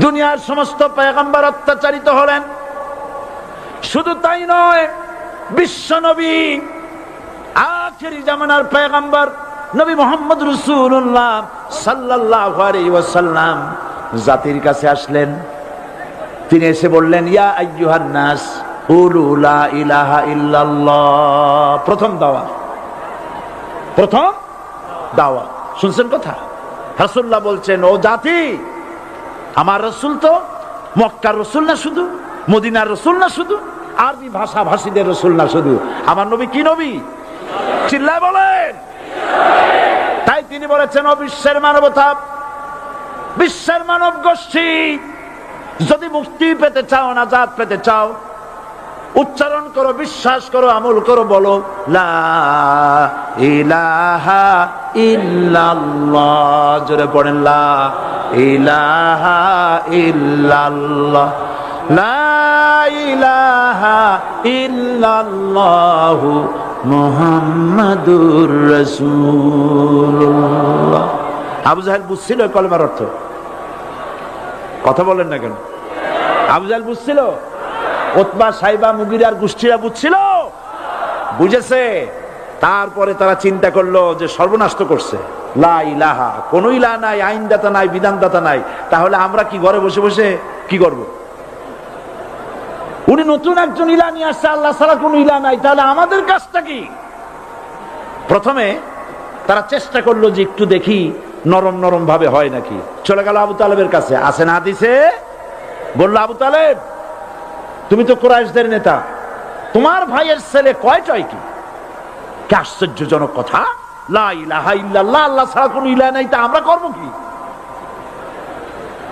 দুনিয়ার সমস্ত পয়গম্বর অত্যাচারিত হলেন। শুধু তাই নয়, বিশ্ব নবী আখিরি জামানার পয়গম্বর নবী মুহাম্মদ রাসূলুল্লাহ সাল্লাল্লাহু আলাইহি ওয়াসাল্লাম জাতির কাছে আসলেন। তিনি এসে বললেন, ইয়া আইয়ুহান নাস কুলু লা ইলাহা ইল্লাল্লাহ। প্রথম দাওয়া শুনছেন কথা? রাসূলুল্লাহ বলছেন, ও জাতি, আমার রাসূল তো মক্কার রাসূল না শুধু, মদিনার রাসূল না শুধু, আরবি ভাষা ভাষীদের রাসূল না শুধু, আমার নবী কি নবী? চিল্লায় বলেন। তাই তিনি বলেছেন, ও বিশ্বের মানবতা, বিশ্বের মানব গোষ্ঠী, যদি মুক্তি পেতে চাও, নাজাত পেতে চাও, উচ্চারণ করো, বিশ্বাস করো, আমল করো, বলো লা ইলাহা ইল্লাল্লাহ। জোরে পড়েন, লা ইলাহা ইল্লাল্লাহ, লা ইলাহা ইল্লাল্লাহু মুহাম্মাদুর রাসূলুল্লাহ। আবু জাহেল বুঝছিল কলেমার অর্থ? কথা বলেন না কেন? আবু জাহেল বুঝছিল? উতবা, সাইবা, মুগিরার গোষ্ঠীরা বুঝছিল? বুঝেছে। তারপরে তারা চিন্তা করলো যে সর্বনাশ তো করছে, লা ইলাহা, কোন ইলাহা নাই, আইনদাতা নাই, বিধানদাতা নাই, তাহলে আমরা কি ঘরে বসে বসে কি করব? উনি নতুন একজন ইলাহ নিয়ে আসছে, আল্লাহ ছাড়া কোন ইলাহ নাই, তাহলে আমাদের কাজটা কি? প্রথমে তারা চেষ্টা করলো যে একটু দেখি নরম নরম ভাবে হয় নাকি। চলে গেল আবু তালেবের কাছে, আছে না হাদিসে, বললো, আবু তালেব, তুমি তো কুরাইশদের নেতা, তোমার ভাইয়ের ছেলে কয়টাই কি? আশ্চর্যজনক কথা, লা ইলাহা ইল্লাল্লাহ, আল্লাহ ছাড়া কোন ইলাহ নাই, তা আমরা করবো কি?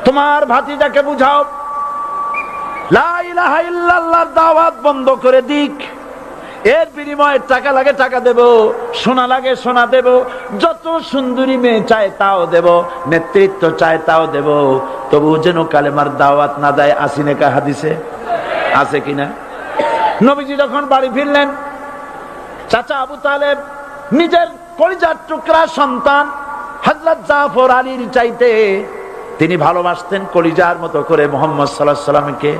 তোমার ভাতিজাকে বুঝাও লা ইলাহা ইল্লাল্লাহর দাওয়াত বন্ধ করে দিক, এর বিনিময়ে টাকা লাগে টাকা দেব, সোনা লাগে সোনা দেব, যত সুন্দরী মেয়ে চায় তাও দেব, নেতৃত্ব চায় তাও দেব, তবু যেন কালেমার দাওয়াত না দেয়। আসিনে কা হাদিসে আছে কিনা? নবীজি যখন বাড়ি ফিরলেন, চাচা আবু তালেব নিজের কলিজার টুকরা সন্তান হযরত জাফর আলীর চাইতে তিনি ভালোবাসতেন কলিজার মতো করে মুহাম্মদ সাল্লাল্লাহু আলাইহি সাল্লামকে।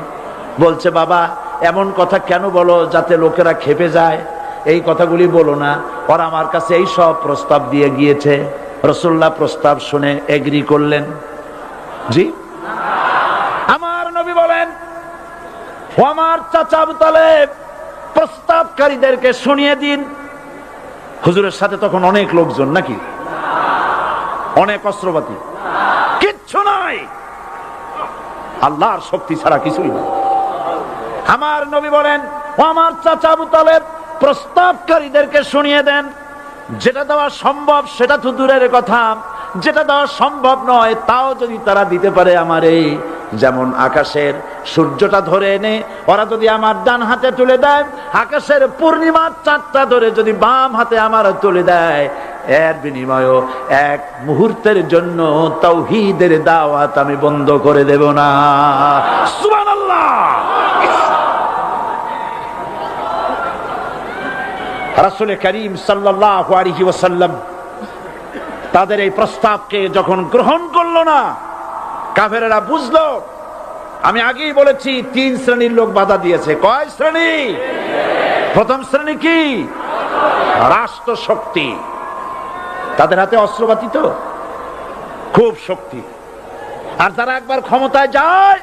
বলছে, বাবা, এমন কথা কেন বলো যাতে লোকেরা খেপে যায়? এই কথাগুলি বলো না, ওরা আমার কাছে এই সব প্রস্তাব দিয়ে গিয়েছে। রাসূলুল্লাহ প্রস্তাব শুনে এগ্রি করলেন। জি, আমার নবী বলেন, ও আমার চাচা আবু তালেব, প্রস্তাবকারীদেরকে শুনিয়ে দিন। হুজুরের সাথে তখন অনেক লোকজন নাকি? অনেক অস্ত্রপাতি? কিচ্ছু নাই, আল্লাহর শক্তি ছাড়া কিছুই না। আমার নবী বলেন, ও আমার চাচা আবু তালেব, প্রস্তাবকারীদেরকে শুনিয়ে দেন। যেটা দেওয়া সম্ভব সেটা তো দূরের কথা, যেটা দেওয়া সম্ভব নয় তাও যদি তারা দিতে পারে আমারে, যেমন আকাশের সূর্যটা ধরে এনে ওরা যদি আমার ডান হাতে তুলে দেয়, আকাশের পূর্ণিমার চাঁদটা ধরে যদি বাম হাতে আমার তুলে দেয়, এর বিনিময়ে এক মুহূর্তের জন্য তাওহীদের দাওয়াত আমি বন্ধ করে দেব না। সুবহানাল্লাহ। রাসূল করিম সাল্লাল্লাহু আলাইহি ওয়াসাল্লাম তাদের এই প্রস্তাবকে যখন গ্রহণ করলো না, কাফেরেরা বুঝলো। আমি আগেই বলেছি 3 শ্রেণীর লোক বাধা দিয়েছে। কয় শ্রেণী? প্রথম শ্রেণী কি? রাষ্ট্র শক্তি, তাদের হাতে অস্ত্রপাতি তো খুব শক্তি, আর তারা একবার ক্ষমতায় যায়,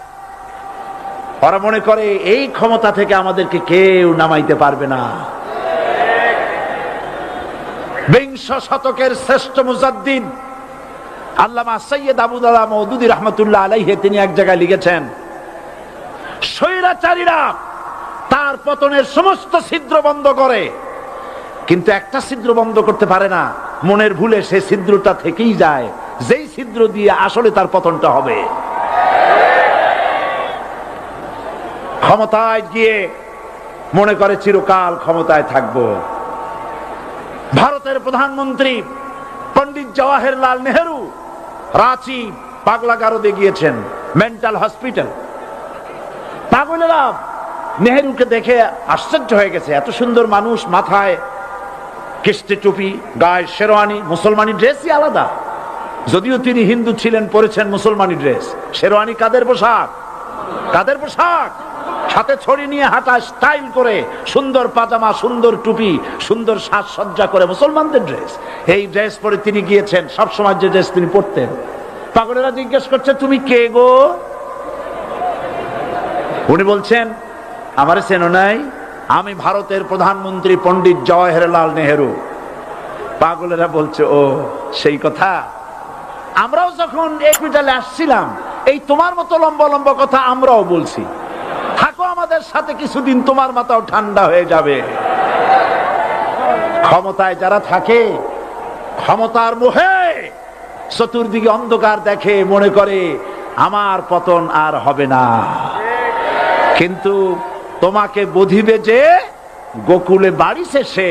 ওরা মনে করে এই ক্ষমতা থেকে আমাদেরকে কেউ নামাইতে পারবে না। বিংশ শতকের শ্রেষ্ঠ মুজাদ্দিদ আল্লামা সৈয়দ আবুদুল্লাহ মওদুদী রাহমাতুল্লাহ আলাইহি তিনি এক জায়গায় লিখেছেন, স্বৈরাচারীরা তার পতনের সমস্ত ছিদ্র বন্ধ করে, কিন্তু একটা ছিদ্র বন্ধ করতে পারে না, মনের ভুলে সেই ছিদ্রটা থেকেই যায়, যেই ছিদ্র দিয়ে আসলে তার পতনটা হবে। ক্ষমতায় গিয়ে মনে করে চিরকাল ক্ষমতায় থাকবো। ভারতের প্রধানমন্ত্রী পণ্ডিত জওয়াহরলাল নেহেরু রাঁচি পাগলাগারদে গিয়েছেন, মেন্টাল হসপিটাল। পাগলেরা নেহেরুকে দেখে আশ্চর্য হয়ে গেছে, এত সুন্দর মানুষ, মাথায় কিস্তি টুপি, গায়ে শেরওয়ানি, মুসলমানি ড্রেসই আলাদা, যদিও তিনি হিন্দু ছিলেন, পরেছেন মুসলমানি ড্রেস। শেরওয়ানি কাদের পোশাক? কাদের পোশাক? হাতে ছড়ি নিয়ে হাঁটা, স্টাইল করে, সুন্দর পাজামা, সুন্দর টুপি, সুন্দর সাজসজ্জা করে মুসলমানদের ড্রেস। এই ড্রেস পরে তিনি গিয়েছেন, সবসময় যে ড্রেস তিনি পরতেন। পাগলেরা জিজ্ঞেস করছে, তুমি কে গো? উনি বলছেন, আমারে চেনো নাই? আমি ভারতের প্রধানমন্ত্রী পণ্ডিত জওয়াহরলাল নেহেরু। পাগলেরা বলছে, ও সেই কথা। আমরাও যখন হসপিটালে আসছিলাম, এই তোমার মতো লম্বা লম্বা কথা আমরাও বলছি। থাকো আমাদের সাথে কিছুদিন, তোমার মাথাও ঠান্ডা হয়ে যাবে। ক্ষমতায় যারা থাকে, ক্ষমতার মোহে চতুর্দিকে অন্ধকার দেখে, মনে করে আমার পতন আর হবে না। কিন্তু তোমাকে বুঝিবে যে গোকুলে বাড়ি শেষে।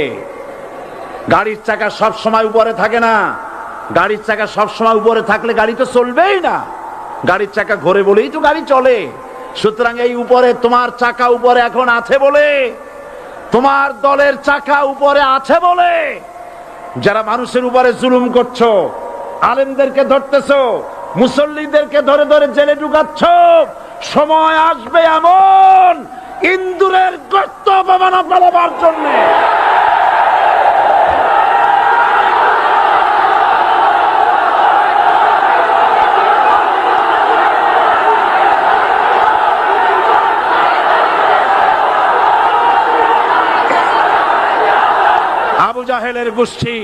গাড়ির চাকা সব সময় উপরে থাকে না। গাড়ির চাকা সব সময় উপরে থাকলে গাড়ি তো চলবেই না। গাড়ির চাকা ঘোরে বলেই তো গাড়ি চলে। সুতরাং এই উপরে, তোমার চাকা উপরে এখন আছে বলে, তোমার দলের চাকা উপরে আছে বলে যারা মানুষের উপরে জুলুম করছো, আলেমদেরকে ধরতেছো, মুসল্লিদেরকে ধরে ধরে জেলে ঢুকাচ্ছ, সময় আসবে এমন ইন্দুরের গর্ত অপমানা পালাবার জন্য। আবু জাহেলের গোষ্ঠী,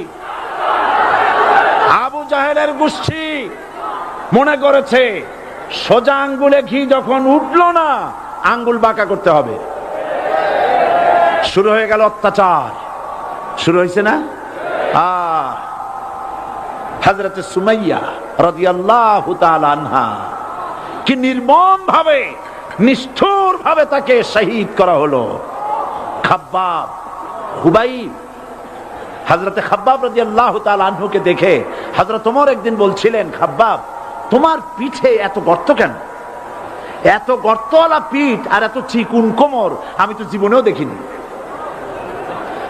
আবু জাহেলের গোষ্ঠী মনে করেছে সোজা আঙ্গুলে ঘি যখন উঠলো না, আঙ্গুল বাঁকা করতে হবে। শুরু হয়ে গেল অত্যাচার। শুরু হয়েছে না? হযরত সুমাইয়া রাদিয়াল্লাহু তাআলা আনহা কি নির্মম ভাবে, নিষ্ঠুর ভাবে তাকে শহীদ করা হলো। খাব্বাব, হুবাইব, হযরত খাব্বাব রাদিয়াল্লাহু তাআলা আনহুকে দেখে হযরত ওমর একদিন বলছিলেন, খাব্বাব তোমার পিঠে এত গর্ত কেন? এত গর্তওয়ালা পিঠ আর এত চিকুন কোমর আমি তো জীবনেও দেখিনি।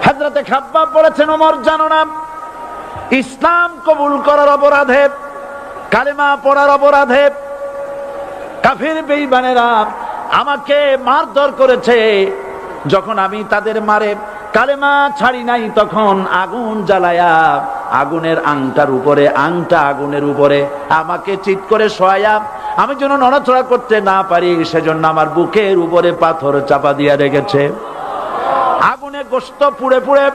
হযরত খাব্বাব বলেছেন, ওমর জানো না, ইসলাম কবুল করার অপরাধে, কালেমা পড়ার অপরাধে কাফির বেঈমানেরা আমাকে মারধর করেছে। যখন আমি তাদের মারে কালেমা ছাড়ি নাই, তখন আগুন জ্বালায়া আগুনের আংটার উপরে, আংটা আগুনের উপরে আমাকে চিৎ করে শোয়ায়া, আমি যেন নড়াচড়া করতে না পারি সেজন্য আমার বুকের উপরে পাথর চাপা দিয়া রেখেছে। আগুনে গোশত পুড়ে পুড়ে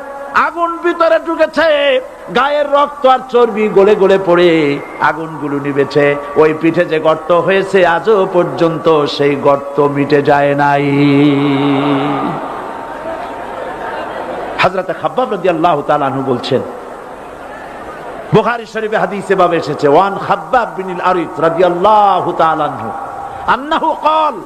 আগুন ভিতরে ঢুকেছে, গায়ের রক্ত আর চর্বি গলে গলে পড়ে আগুনগুলো নিভেছে। ওই পিঠে যে গর্ত হয়েছে আজও পর্যন্ত সেই গর্ত মিটে যায় নাই। হযরত খাব্বাব রাদিয়াল্লাহু তাআলা আনহু বলছেন, বুখারী শরীফে হাদিসে ভাবে এসেছে, ওয়ান খাব্বাব বিন আরিত রাদিয়াল্লাহু তাআলা আনহু আন্নাহু قال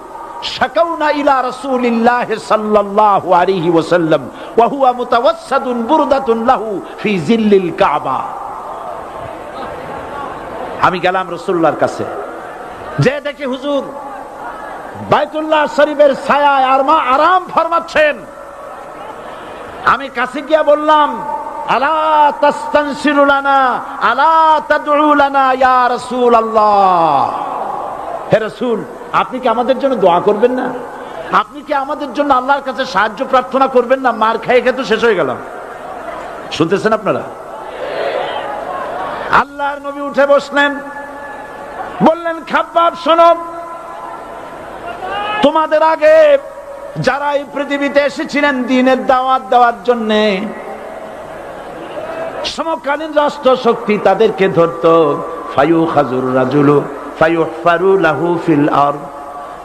শাকাউনা ইলা রাসূলিল্লাহ সাল্লাল্লাহু আলাইহি ওয়াসাল্লাম ওয়া হুয়া মুতাওয়াসসাদুন বুরদাতুন লাহু ফি জিল্লিল কাবা। আমি গেলাম রাসূলুল্লাহর কাছে, যে দেখি হুজুর বাইতুল্লাহ শরীফের ছায়ায় আরাম ফরমাচ্ছেন। আমি কাছে গিয়া বললাম, আলা তাস্তানসিরু লানা, আলা তাদউ লানা ইয়া রাসূলুল্লাহ। হে রাসূল, আপনি কি আমাদের জন্য দোয়া করবেন না? আপনি কি আমাদের জন্য আল্লাহর কাছে সাহায্য প্রার্থনা করবেন না? মার খেয়ে খেয়ে তো শেষ হয়ে গেলাম। শুনতেছেন আপনারা? আল্লাহর নবী উঠে বসলেন, বললেন, খাব্বাব শোনো, তোমাদের আগে যারা এই পৃথিবীতে এসেছিলেন দ্বীনের দাওয়াত দেওয়ার জন্য, সমকালীন রাষ্ট্র শক্তি তাদেরকে ধরত, ফায়ুখাজুর রাজুলু ফায়ুহফারু লাহু ফিল আরদ,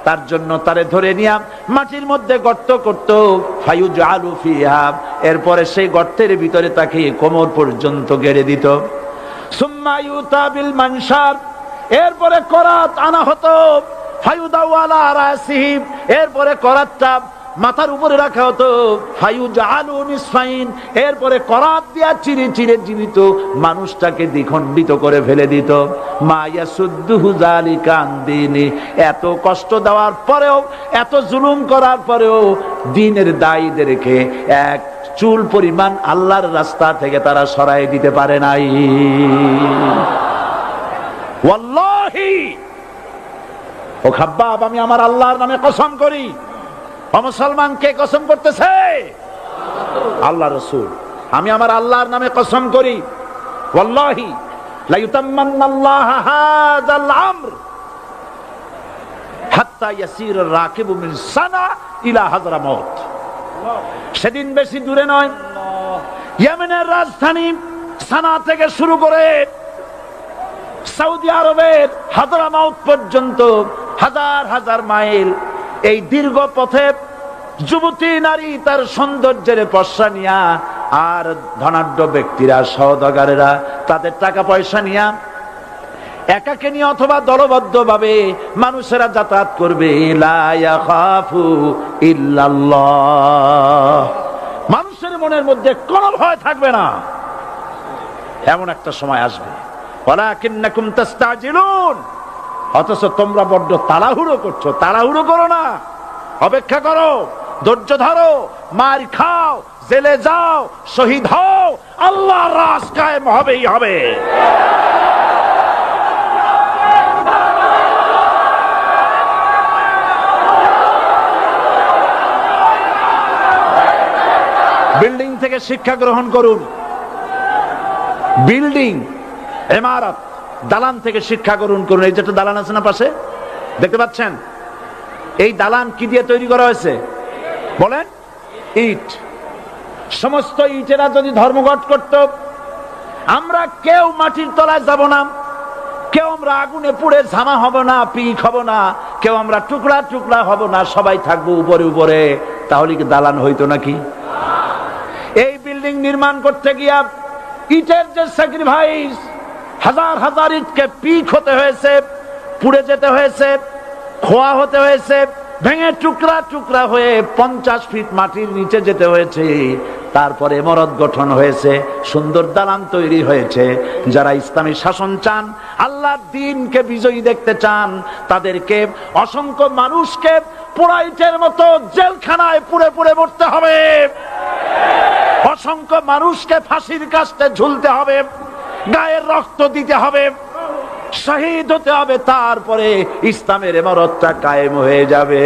তার জন্য তারে ধরে নিয়া মাটির মধ্যে গর্ত করত, ফায়ুজআলু ফিহা, এরপরে সেই গর্তের ভিতরে তাকে কোমর পর্যন্ত গেড়ে দিত। সুম্মা ইউতা বিল মানশার, এরপরে করাত আনা হতো, ফায়ুদাউ আলা রাসিহি, এরপরে করাতটা মাথার উপরে রাখা হতো, ফায়ুজআলু নিসফাইন, এরপরে করাত দিয়া চিরে চিরে জীবিত মানুষটাকে দ্বিখণ্ডিত করে ফেলে দিত। মা ইয়াসুদ্দুহু যালিকা আন দীনি, এত কষ্ট দেওয়ার পরেও, এত জুলুম করার পরেও দ্বীনের দায়ীদেরকে এক চুল পরিমাণ আল্লাহর রাস্তা থেকে তারা সরাই দিতে পারে নাই। ওয়াল্লাহি, ও খাব্বাব, আমি আমার আল্লাহর নামে কসম করি। ও মুসলমান, কে কসম করতেছে? আল্লাহ রাসূল। আমি আমার আল্লাহর নামে কসম করি, ওয়াল্লাহি লা ইউতাম্মান্নাল্লাহু হাযাল আমর হাত্তা ইয়াসির রাকিবু মিন সানা ইলা হাযরামাউত। সেদিন বেশি দূরে নয়, ইয়েমেনের রাজধানী সানা থেকে শুরু করে সৌদি আরবের হাযরামাউত পর্যন্ত হাজার হাজার মাইল এই দীর্ঘ পথে যুবতী নারী তার সৌন্দর্যের পশ্চা নিয়া, আর ধনাঢ্য ব্যক্তিরা, সওদাগরেরা তাদের টাকা পয়সা নিয়া একাকে নিয়ে অথবা দলবদ্ধ ভাবে মানুষেরা যাতায়াত করবে। লা ইয়াখাফু ইল্লাল্লাহ, মানুষের মনের মধ্যে কোনো ভয় থাকবে না। এমন একটা সময় আসবে, ওয়ালাকিন্নাকুম তাস্তাজিলুন, অথচ তোমরা বড্ড তাড়াহুড়ো করছো। তাড়াহুড়ো করো না, অপেক্ষা করো, ধৈর্য ধরো, মার খাও, জেলে যাও, শহীদ হও, আল্লাহর রাজ কায়েম হবেই হবে। বিল্ডিং থেকে শিক্ষা গ্রহণ করুন। বিল্ডিং, ইমারত, দালান থেকে শিক্ষা গ্রহণ করুন। এই যেটা দালান আছে না পাশে, দেখতে পাচ্ছেন? এই দালান কি দিয়ে তৈরি করা হয়েছে বলেন? ইট। সমস্ত ইটেরা যদি ধর্মঘট করত, আমরা কেউ মাটির তলায় যাব না, কেউ আমরা আগুনে পুড়ে ঝামা হব না, পিক হব না, কেউ আমরা টুকরা টুকরা হব না, সবাই থাকবো উপরে উপরে, তাহলে কি দালান হইতো নাকি? এই বিল্ডিং নির্মাণ করতে গিয়া ইটের যে স্যাক্রিফাইস, হাজার হাজার ইটকে পিক হতে হয়েছে, পুড়ে যেতে হয়েছে, খোয়া হতে হয়েছে, ভেঙে টুকরা টুকরা হয়ে 50 ফিট মাটির নিচে যেতে হয়েছে। তারপরে ইমারত গঠন হয়েছে, সুন্দর দালান তৈরি হয়েছে। যারা ইসলামী শাসন চান, আল্লাহর দ্বীনকে বিজয়ী দেখতে চান, তাদেরকে অসংখ্য মানুষকে পোড়া ইটের মতো জেলখানায় পুড়ে পুড়ে মরতে হবে। অসংখ্য মানুষকে ফাঁসির কাস্তে ঝুলতে হবে, গায়ের রক্ত দিতে হবে, শহীদ হতে হবে, তারপরে ইসলামের ইমারতটা কায়েম হয়ে যাবে।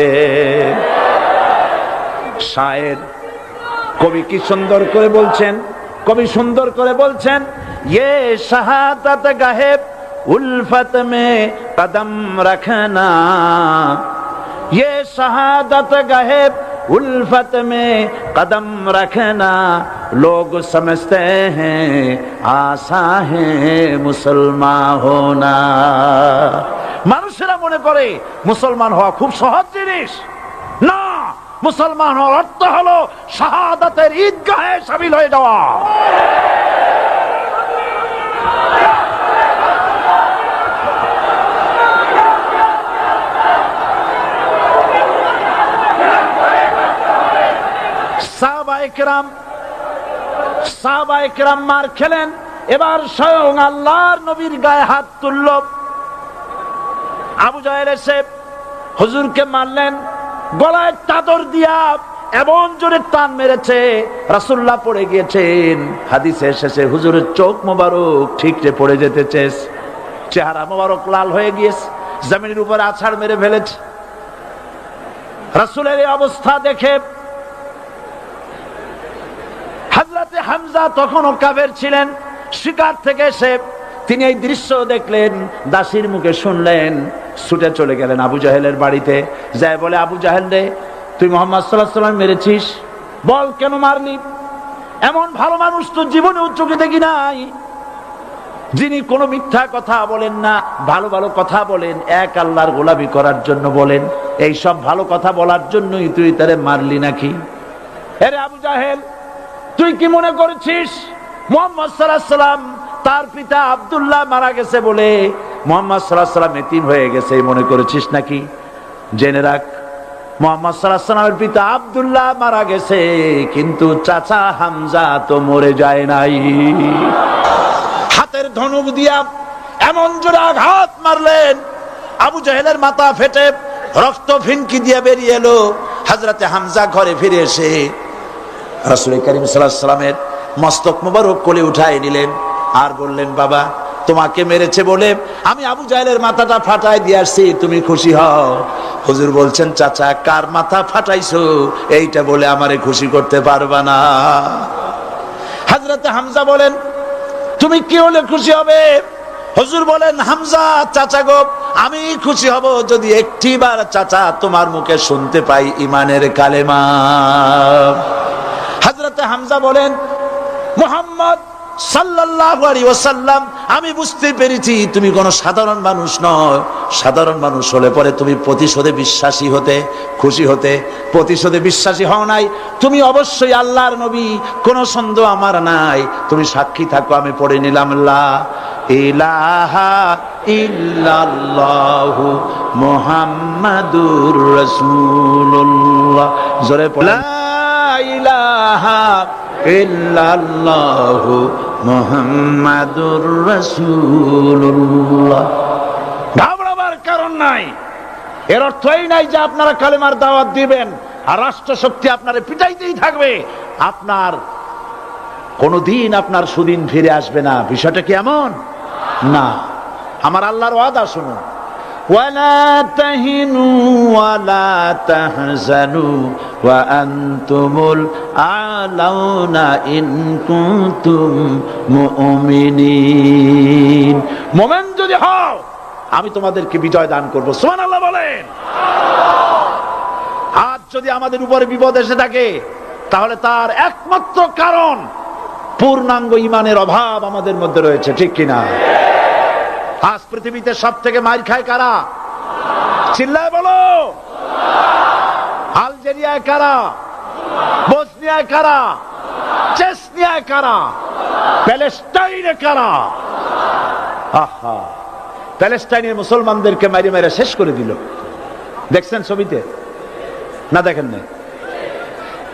শায়ের, কবি কি সুন্দর করে বলছেন, কবি সুন্দর করে বলছেন, ये शहादत गाहे उल्फत में कदम रखना, ये शहादत गाहे उल्फत में कदम रखना, लोग समझते हैं आसा है मुसलमान होना। মানুষেরা মনে করে মুসলমান হওয়া খুব সহজ জিনিস। না, মুসলমান হওয়ার অর্থ হলো শাহাদাতের ঈদগাহে শামিল হয়ে যাওয়া। সাহাবায়ে কেরাম মার খেলেন, এবার স্বয়ং আল্লাহর নবীর গায়ে হাত তুলল। আবু জাহেল এসে হুজুরকে মারলেন, গলায় চাদর দিয়া এমন জোরে টান মেরেছে, রাসূলুল্লাহ পড়ে গিয়েছেন। হাদিসে এসেছে হুজুরের চোখ মোবারক ঠিকরে পড়ে যেতেছে, চেহারা মোবারক লাল হয়ে গিয়েছে, জমিনের উপর আছাড় মেরে ফেলেছে। রাসূলের এই অবস্থা দেখে হযরতে হামজা তখনও কাফের ছিলেন, শিকার থেকে এসে তিনি এই দৃশ্য দেখলেন, দাসীর মুখে শুনলেন, ছুটে চলে গেলেন আবু জাহেলের বাড়িতে। যায় বলে, আবু জাহেল রে, তুই মুহাম্মদ সাল্লাল্লাহু আলাইহি ওয়াসাল্লাম মেরেছিস, বল কেন মারলি? এমন ভালো মানুষ তো জীবনেও চোখে দেখি নাই, যিনি কোনো মিথ্যা কথা বলেন না, ভালো ভালো কথা বলেন, এক আল্লাহর গোলামি করার জন্য বলেন। এই সব ভালো কথা বলার জন্যই তুই তারে মারলি নাকি? আরে আবু জাহেল, তুই কি মনে করেছিস মুহাম্মদ সাল্লাল্লাহু আলাইহি ওয়াসাল্লাম তার পিতা আব্দুল্লাহ মারা গেছে বলে মুহাম্মদ সাল্লাল্লাহু আলাইহি ওয়াসাল্লাম এতিম হয়ে গেছে মনে করেছিস নাকি? জেনে রাখ, মুহাম্মদ সাল্লাল্লাহু আলাইহি ওয়াসাল্লামের পিতা আব্দুল্লাহ মারা গেছে, কিন্তু চাচা হামজা তো মরে যায় নাই। হাতের ধনুক দিয়া এমন জোরে আঘাত মারলেন, আবু জাহেলের মাথা ফেটে রক্ত ফিনকি দিয়ে বেরিয়ে এলো। হযরতে হামজা ঘরে ফিরে এসে রাসূল করিম সাল্লাল্লাহু আলাইহি ওয়াসাল্লামের মস্তক মোবারক কোলে উঠায় নিলেন আর বললেন, বাবা তোমাকে মেরেছে বলে আমি আবু জাহেলের মাথাটা ফাটাই দিয়ে আসছি, তুমি খুশি হও। হুজুর বলছেন, চাচা কার মাথা ফাটাইছো এইটা বলে আমারে খুশি করতে পারবা না। হযরতে হামজা বলেন, তুমি কি হলে খুশি হবে? হুজুর বলেন, হামজা চাচা গো, আমি খুশি হব যদি একটিবার চাচা তোমার মুখে শুনতে পাই ঈমানের কালেমা। হযরতে হামজা বলেন, মুহাম্মদ সাল্লাল্লাহু আলাইহি ওয়াসাল্লাম, আমি বুঝতে পেরেছি তুমি কোন সাধারণ মানুষ নয়। সাধারণ মানুষ হলে পরে তুমি প্রতিশোধে বিশ্বাসী হতে, খুশি হতে। প্রতিশোধে বিশ্বাসী হও নাই, তুমি অবশ্যই আল্লাহর নবী, কোনো সন্দেহ আমার নাই। তুমি সাক্ষী থাকো, আমি পড়ে নিলাম, লা ইলাহা ইল্লাল্লাহু মুহাম্মাদুর রাসূলুল্লাহ। জোরে পড়ে, লা ইলাহা ইল্লাল্লাহু মুহাম্মাদুর রাসূলুল্লাহ। ঘাবড়াবার কারণ নাই। এর অর্থ এই নাই যে আপনারা কালেমার দাওয়াত দিবেন আর রাষ্ট্রশক্তি আপনারে পিটাইতেই থাকবে, আপনার কোনদিন আপনার সুদিন ফিরে আসবে না। বিষয়টা কি এমন না। আমার আল্লাহর ওয়াদা শুনুন, ওয়ালা তাহিনু ওয়ালা তাহজানু ওয়া আনতুমুল আলাউনা ইন কুনতুম মুমিনিন। মুমিন যদি হও আমি তোমাদেরকে বিজয় দান করব। সুবহানাল্লাহ বলেন। আজ যদি আমাদের উপরে বিপদ এসে থাকে তাহলে তার একমাত্র কারণ পূর্ণাঙ্গ ঈমানের অভাব আমাদের মধ্যে রয়েছে, ঠিক কিনা? আজ পৃথিবীতে সব থেকে মার খায় কারা? চিল্লায় বলো। আলজেরিয়ায় কারা? বসনিয়ায় কারা? চেচনিয়ায় কারা? প্যালেস্টাইনে কারা? আহা, প্যালেস্টাইনের মুসলমানদেরকে মারি মেরে শেষ করে দিল। দেখছেন ছবিতে না? দেখেন না?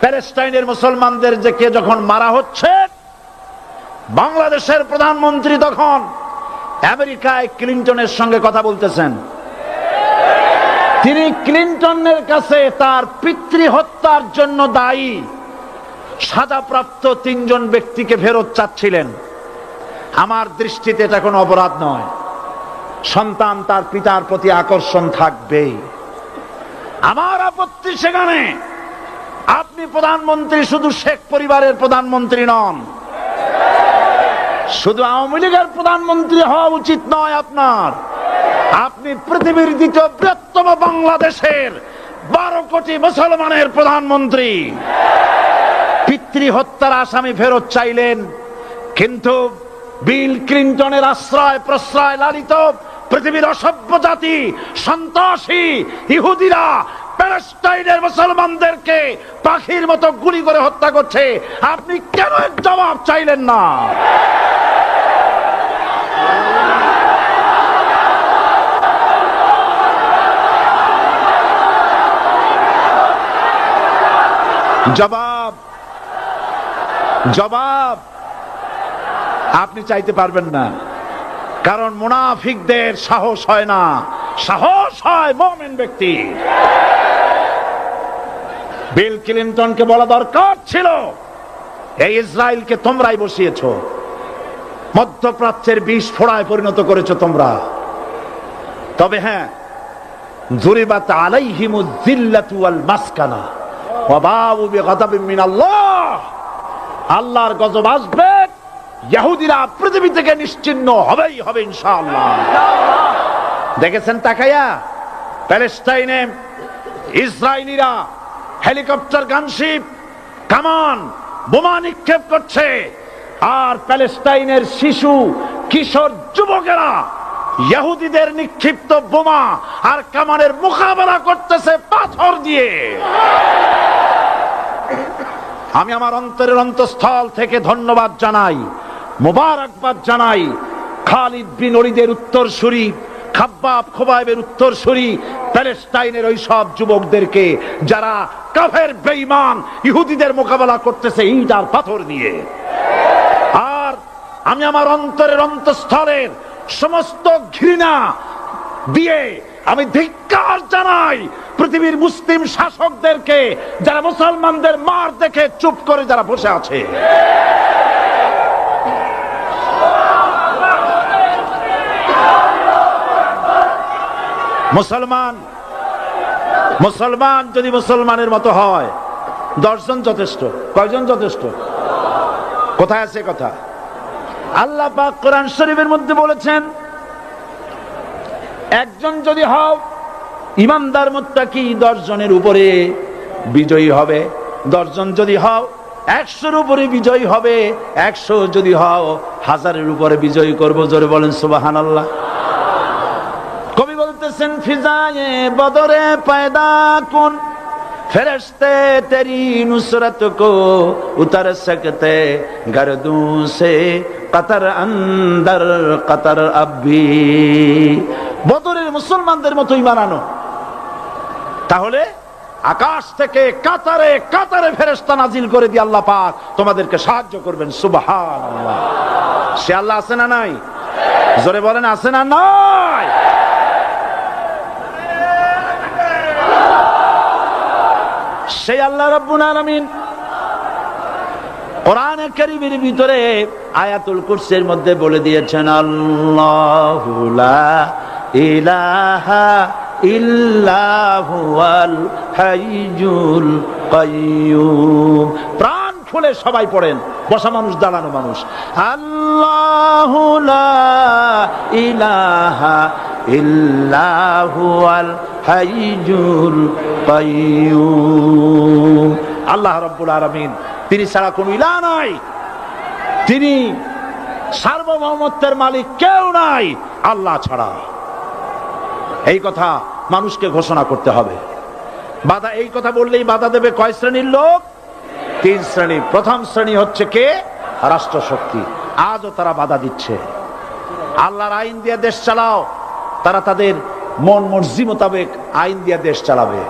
প্যালেস্টাইনের মুসলমানদের যে কে যখন মারা হচ্ছে, বাংলাদেশের প্রধানমন্ত্রী তখন আমেরিকায় ক্লিনটনের সঙ্গে কথা বলতেছেন। তিনি ক্লিনটনের কাছে তার পিতৃ হত্যার জন্য দায়ী সাজাপ্রাপ্ত 3 জন ব্যক্তিকে ফেরত চাচ্ছিলেন। আমার দৃষ্টিতে এটা কোনো অপরাধ নয়। সন্তান তার পিতার প্রতি আকর্ষণ থাকবেই। আমার আপত্তি সেখানে আপনি প্রধানমন্ত্রী শুধু শেখ পরিবারের প্রধানমন্ত্রী নন, শুধু আওয়ামী লীগের প্রধানমন্ত্রী হওয়া উচিত নয় আপনার। আপনি পৃথিবীর দ্বিতীয় বৃহত্তম বাংলাদেশের 12 কোটি মুসলমানের প্রধানমন্ত্রী। পিতৃ হত্যার আসামি ফেরত চাইলেন, কিন্তু বিল ক্লিনটনের আশ্রয় প্রশ্রয় লালিত পৃথিবীর অসভ্য জাতি সন্ত্রাসী ইহুদিরা প্যালেস্টাইনের মুসলমানদেরকে পাখির মতো গুলি করে হত্যা করছে। আপনি কেন এর জবাব চাইলেন না? জবাব জবাব আপনি চাইতে পারবেন না, কারণ মুনাফিকদের সাহস হয় না, সাহস হয় মুমিন ব্যক্তি। বিল ক্লিনটনকে বলা দরকার ছিল, এই ইসরায়েলকে তোমরাই বসিয়েছো, মধ্যপ্রাচ্যের বিষ ফোড়ায় পরিণত করেছো তোমরা। তবে হ্যাঁ, যুরিবাত আলাইহিমুয যিল্লাতু ওয়াল মাসকানা ওয়া বাউ বিগাদাবিন মিনাল্লাহ। আল্লাহর গজব আসবে, ইহুদিরা পৃথিবী থেকে নিশ্চিহ্ন হবেই হবে ইনশাআল্লাহ। দেখেছেন তাকায়া প্যালেস্টাইনে ইসরায়েলিরা হেলিকপ্টার, গানশিপ, কামান, বোমা নিক্ষেপ করছে, আর প্যালেস্টাইনের শিশু কিশোর যুবকেরা ইহুদিদের নিক্ষিপ্ত বোমা আর কামানের মোকাবেলা করতেছে পাথর দিয়ে। আমি আমার অন্তরের অন্তঃস্থল থেকে ধন্যবাদ জানাই, মোবারকবাদ জানাই খালিদ বিন ওলীদের উত্তরসূরি, খাব্বাব খোবাইবের উত্তরসূরি প্যালেস্টাইনের ওই সব যুবকদেরকে যারা কাফের বেঈমান ইহুদিদের মোকাবেলা করতেছে ইট আর পাথর দিয়ে। আর আমি আমার অন্তরের অন্তঃস্থলের সমস্ত ঘৃণা দিয়ে আমি ধিক্কার জানাই পৃথিবীর মুসলিম শাসকদেরকে, যারা মুসলমানদের মার দেখে চুপ করে যারা বসে আছে। মুসলমান যদি মুসলমানের মতো হয় 10 জন যথেষ্ট। কয়জন যথেষ্ট? কোথায় আছে কথা? আল্লাহ পাক কোরআন শরীফের মধ্যে বলেছেন, একজন যদি হও ইমানদার মুত্তাকি 10 জনের উপরে বিজয়ী হবে। 10 জন যদি হও 100-এর উপরে বিজয়ী হবে। 100 যদি হও 1000-এর উপরে বিজয়ী করব। জোরে বলেন সুবহানাল্লাহ। কবি বলতেছেন, ফিজায়ে বদরে পয়দা কুন ফেরেশতে তেরি নুসরত কো উতার সকতে গর্দু সে কতর আন্দর কতর আবি। বদরের মুসলমানদের মতো ঈমান আনো, তাহলে আকাশ থেকে কাতারে কাতারে ফেরেশতা নাজিল করে দিয়ে আল্লাহ পাক তোমাদেরকে সাহায্য করবেন। সুবহানাল্লাহ। সে আল্লাহ আছে না নাই? জোরে বলেন, আছে না নাই? সেই আল্লাহ রাব্বুল আলামিন কোরআনে কারীমের ভিতরে আয়াতুল কুরসির মধ্যে বলে দিয়েছেন, আল্লাহু লা ইলাহা ইল্লা হুয়াল হাইয়ুল কাইয়্যুম। প্রাণ খুলে সবাই পড়েন, বসা মানুষ দাঁড়ানো মানুষ। আল্লাহু লা ইলাহা ইল্লা হুয়াল হাইয়ুল কাইয়্যুম। আল্লাহ রাব্বুল আলামিন, তিনি ছাড়া কোনো ইলাহ নাই, তিনি সার্বভৌমত্বের মালিক কেউ নাই আল্লাহ ছাড়া। এই কথা মানুষকে ঘোষণা করতে হবে। বাধা, এই কথা বললেই বাধা দেবে কয় শ্রেণীর লোক? 3 শ্রেণী। প্রথম শ্রেণী হচ্ছে কে? রাষ্ট্রশক্তি। আজও তারা বাধা দিচ্ছে। আল্লাহর আইন দিয়ে দেশ চালাও, তারা তাদের মন মর্জি মোতাবেক আইন দিয়ে দেশ চালাবে।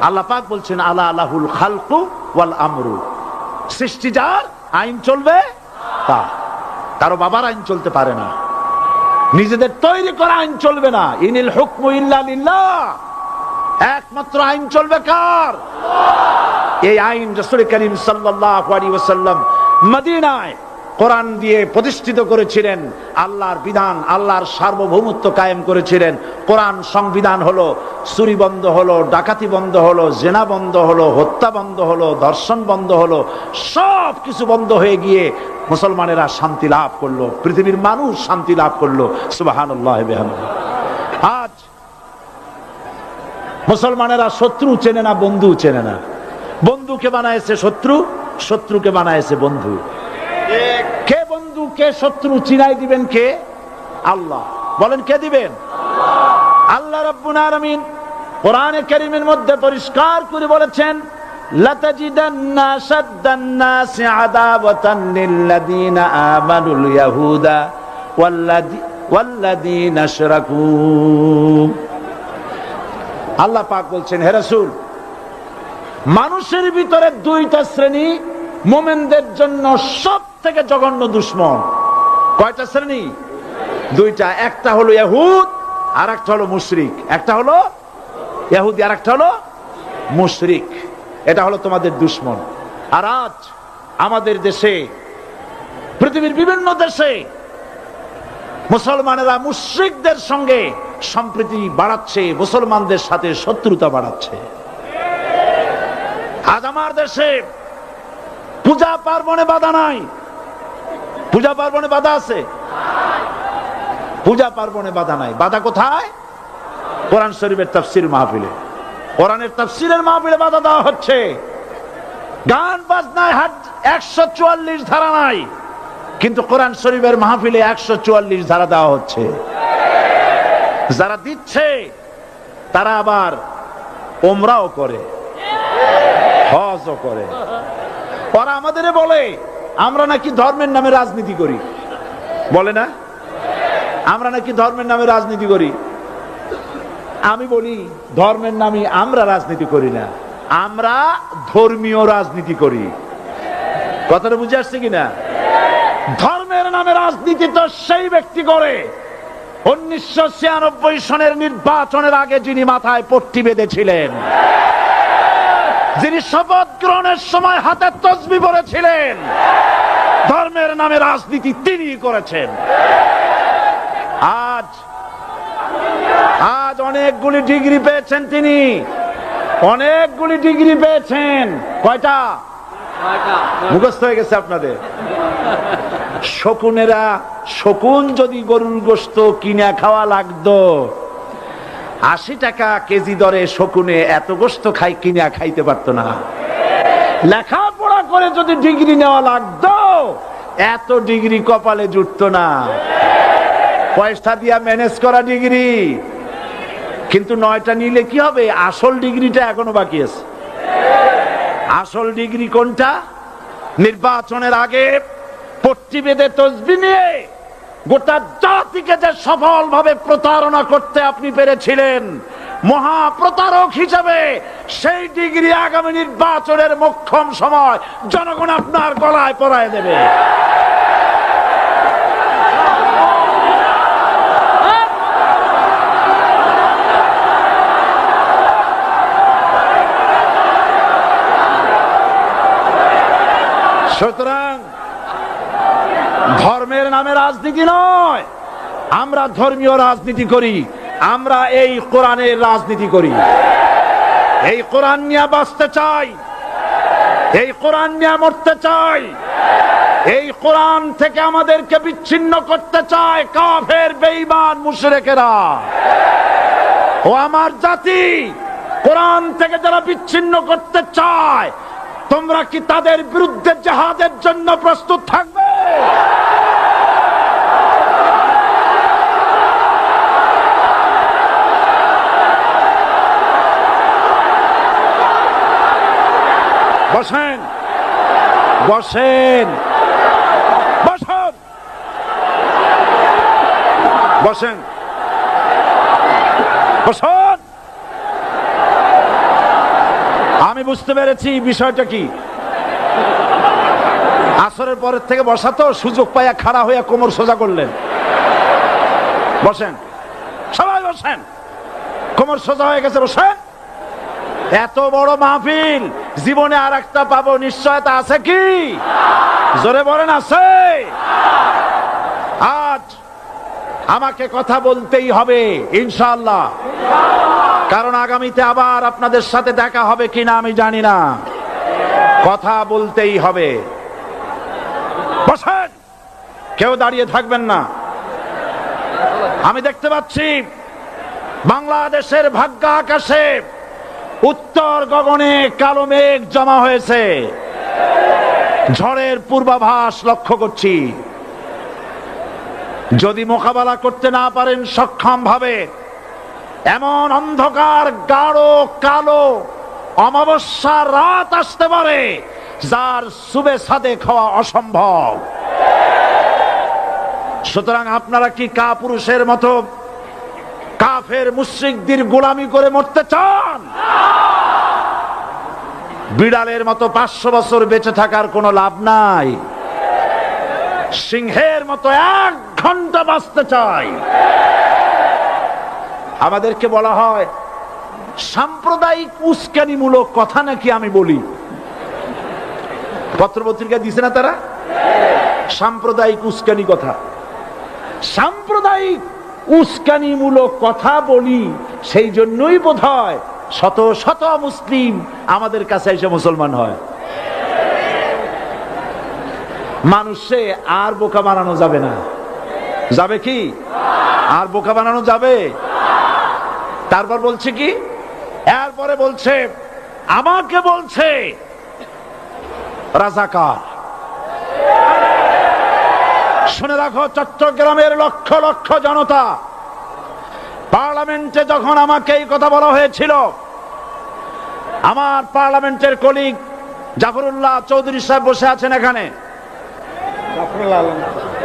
আল্লাহ পাক বলছেন, আলা আলাহুল খালকু ওয়াল আমরু। সৃষ্টি যার, আইন চলবে তার। কারো বাবার আইন চলতে পারে না, নিজেদের তৈরি করা আইন চলবে না। ইনিল হুকমু ইল্লা লিল্লাহ। একমাত্র আইন চলবে কার? এই আইন রাসূল করিম সাল্লাল্লাহু আলাইহি ওয়াসাল্লাম মদিনায় কোরআন দিয়ে প্রতিষ্ঠিত করেছিলেন। আল্লাহর বিধান, আল্লাহর সার্বভৌমত্ব কায়েম করেছিলেন। কোরআন সংবিধান হলো, চুরি বন্ধ হলো, ডাকাতি বন্ধ হলো, জেনা বন্ধ হলো, হত্যা বন্ধ হলো, ধর্ষণ বন্ধ হলো, সব কিছু বন্ধ হয়ে গিয়ে মুসলমানেরা শান্তি লাভ করলো, পৃথিবীর মানুষ শান্তি লাভ করলো। সুবহানাল্লাহ বিহামদিহি। আজ মুসলমানেরা শত্রু চেনে না, বন্ধু চেনে না। বন্ধুকে বানায়েছে শত্রু, শত্রুকে বানায়েছে বন্ধু। কে বন্ধু কে শত্রু চিনাই দিবেন কে? আল্লাহ। বলেন, কে দিবেন? আল্লাহ রাব্বুল আলামিন কোরআনে কারীমের মধ্যে পরিষ্কার করে বলেছেন, লাতাজিদান্না আশাদ্দান নাসি আদাওয়াতান লিল্লাযীনা আমানুল ইয়াহুদা ওয়াল্লাযীনা আশরাকু। আল্লাহ পাক বলছেন, হে রাসূল, মানুষের ভিতরে 2টা শ্রেণী মুমিনদের জন্য সব থেকে জঘন্য দুশমন। কয়টা শ্রেণী? 2টা। একটা হলো ইহুদ, আর একটা হলো মুশরিক। একটা হলো ইহুদি, আর একটা হলো মুশরিক। এটা হলো তোমাদের দুশমন। আর আজ আমাদের দেশে, পৃথিবীর বিভিন্ন দেশে মুসলমানেরা মুশরিকদের সঙ্গে সম্প্রীতি বাড়াচ্ছে, মুসলমানদের সাথে শত্রুতা বাড়াচ্ছে। আজ আমার দেশে পূজা পার্বণে বাধা নাই। পূজা পার্বণে বাধা আছে? পূজা পার্বণে বাধা নাই। বাধা কোথায়? কোরআন শরীফের তাফসীর মাহফিলে। কোরআনের তাফসীরের মাহফিলে বাধা দেওয়া হচ্ছে। গান বাজনায় 144 ধারা নাই, কিন্তু কোরআন শরীফের মাহফিলে 144 ধারা দেওয়া হচ্ছে। যারা দিচ্ছে তারা আবার ওমরাও করে, হজও করে। ওরা আমাদের বলে আমরা নাকি ধর্মের নামে রাজনীতি করি। বলে না, আমরা নাকি ধর্মের নামে রাজনীতি করি। আমি বলি, ধর্মের নামে আমরা রাজনীতি করি না, আমরা ধর্মীয় রাজনীতি করি। কথাটা বুঝে আসছে কিনা? ধর্মের নামে রাজনীতি তো সেই ব্যক্তি করে 1996 সনের নির্বাচনের আগে যিনি মাথায় পট্টি বেঁধেছিলেন, যিনি শপথ গ্রহণের সময় হাতে তসবিহ পড়েছিলেন। ধর্মের নামে রাজনীতি তিনি করেছেন। আজ আজ অনেকগুলি ডিগ্রি পেয়েছেন, তিনি অনেকগুলি ডিগ্রি পেয়েছেন। কয়টা? মুখস্থ হয়ে গেছে আপনাদের। শকুনেরা, শকুন যদি গরুর গোশত কিনে খাওয়া লাগতো, 80 টাকা কেজি দরে শকুনে এত গোশত কিনে খাইতে পারতো না। লেখাপড়া করে যদি ডিগ্রি নেওয়া লাগতো, এত ডিগ্রি কপালে জুটতো না। পয়সা দিয়া ম্যানেজ করা ডিগ্রি, কিন্তু 9টা নিলে কি হবে? আসল ডিগ্রিটা এখনো বাকি আছে। আসল ডিগ্রি কোনটা? নির্বাচনের আগে পট্টি বেঁধে তসবিহ নিয়ে গোটা জাতিকে যে সফলভাবে প্রতারণা করতে আপনি পেরেছিলেন মহা প্রতারক হিসেবে, সেই ডিগ্রি আগামী নির্বাচনের মোক্ষম সময় জনগণ আপনার গলায় পরায় দেবে। সুতরাং ধর্মের নামে রাজনীতি নয়, আমরা ধর্মীয় রাজনীতি করি, আমরা এই কোরআনের রাজনীতি করি। এই কোরআন নিয়ে বাঁচতে চাই, এই কোরআন নিয়ে মরতে চাই। এই কোরআন থেকে আমাদেরকে বিচ্ছিন্ন করতে চায় কাফের, বেঈমান, মুশরিকেরা। ও আমার জাতি, কোরআন থেকে যারা বিচ্ছিন্ন করতে চায়, তোমরা কি তাদের বিরুদ্ধে জিহাদের জন্য প্রস্তুত থাকবে? বসেন, বসেন, বসেন, বসেন, বসেন। আমি বুঝতে পেরেছি বিষয়টা কি। আসরের পরের থেকে বসা তো, সুযোগ পাইয়া খাড়া হইয়া কোমর সোজা করলেন। বসেন, সবাই বসেন। কোমর সোজা হয়ে গেছে, বসেন। এত বড় মাহফিল, জীবনে আর একটা পাবো নিশ্চয়তা আছে কি? জোরে বলেন, আছে? আজ আমাকে কথা বলতেই হবে ইনশাআল্লাহ, কারণ আগামীতে আবার আপনাদের সাথে দেখা হবে কিনা আমি জানি না। কথা বলতেই হবে। বসেন, কেউ দাঁড়িয়ে থাকবেন না। আমি দেখতে পাচ্ছি বাংলাদেশের ভাগ্য আকাশে উত্তর গগনে কালো মেঘ জমা হয়েছে, ঝড়ের পূর্বাভাস লক্ষ্য করছি। যদি মোকাবেলা করতে না পারেন সক্ষম ভাবে, এমন অন্ধকার গাঢ় কালো অমাবস্যার রাত আসতে পারে যার সুবে সাদেক হওয়া অসম্ভব। সুতরাং আপনারা কি কাপুরুষের মতো কাফের মুশরিকদের গোলামি করে মরতে চান? বিড়ালের মতো 500 বছর বেঁচে থাকার কোনো লাভ নাই। সিংহের মতো 1 ঘন্টা বাঁচতে চাই। আমাদেরকে বলা হয় সাম্প্রদায়িক উস্কানিমূলক কথা নাকি আমি বলি। পত্রপত্রিকা দিছে না তারা? সাম্প্রদায়িক উস্কানি কথা, সাম্প্রদায়িক উস্কানিমূলক কথা বলি। সেই জন্যই বোধহয় শত শত মুসলিম আমাদের কাছে এসে মুসলমান হয়। মানুষে আর বোকা বানানো যাবে না। যাবে কি? আর বোকা বানানো যাবে? তারপর বলছে কি? এরপরে বলছে, আমাকে বলছে রাজাকার। শুনে রাখো চট্টগ্রামের লক্ষ লক্ষ জনতা, পার্লামেন্টে যখন আমাকে এই কথা বলা হয়েছিল, আমার পার্লামেন্টের কলিগ জাফরুল্লাহ চৌধুরী সাহেব বসে আছেন এখানে।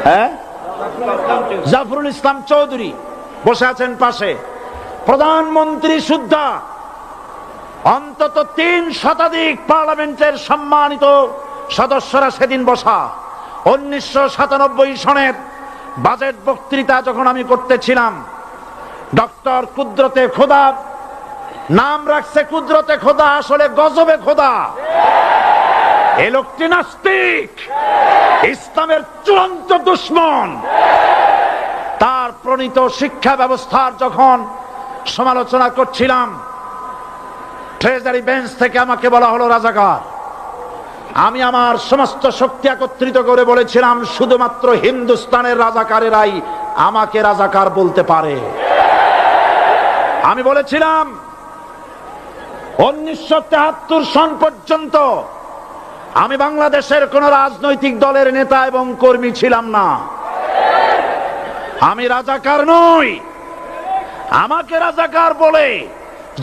হ্যাঁ, জাফরুল ইসলাম চৌধুরী বসে আছেন পাশে। প্রধানমন্ত্রী সুদ্ধা, অন্তত 3 শতাধিক পার্লামেন্টের সম্মানিত সদস্যরা সেদিন বসা। 1997 সনের বাজেট বক্তৃতা যখন আমি করতেছিলাম, ডক্টর কুদরতে খোদা, নাম রাখছে কুদরতে খোদা, আসলে গজবে খোদা। এই লোকটি নাস্তিক, ইসলামের চূড়ান্ত দুশমন। তার প্রণীত শিক্ষা ব্যবস্থার যখন সমালোচনা করছিলাম, ট্রেজারি বেঞ্চ থেকে আমাকে বলা হলো রাজাকার। আমি আমার সমস্ত শক্তি একত্রিত করে বলেছিলাম, শুধুমাত্র হিন্দুস্তানের রাজাকারেরাই আমাকে রাজাকার বলতে পারে। আমি বলেছিলাম 1973 সন পর্যন্ত আমি বাংলাদেশের কোন রাজনৈতিক দলের নেতা এবং কর্মী ছিলাম না। আমি রাজাকার নই। আমাকে রাজাকার বলে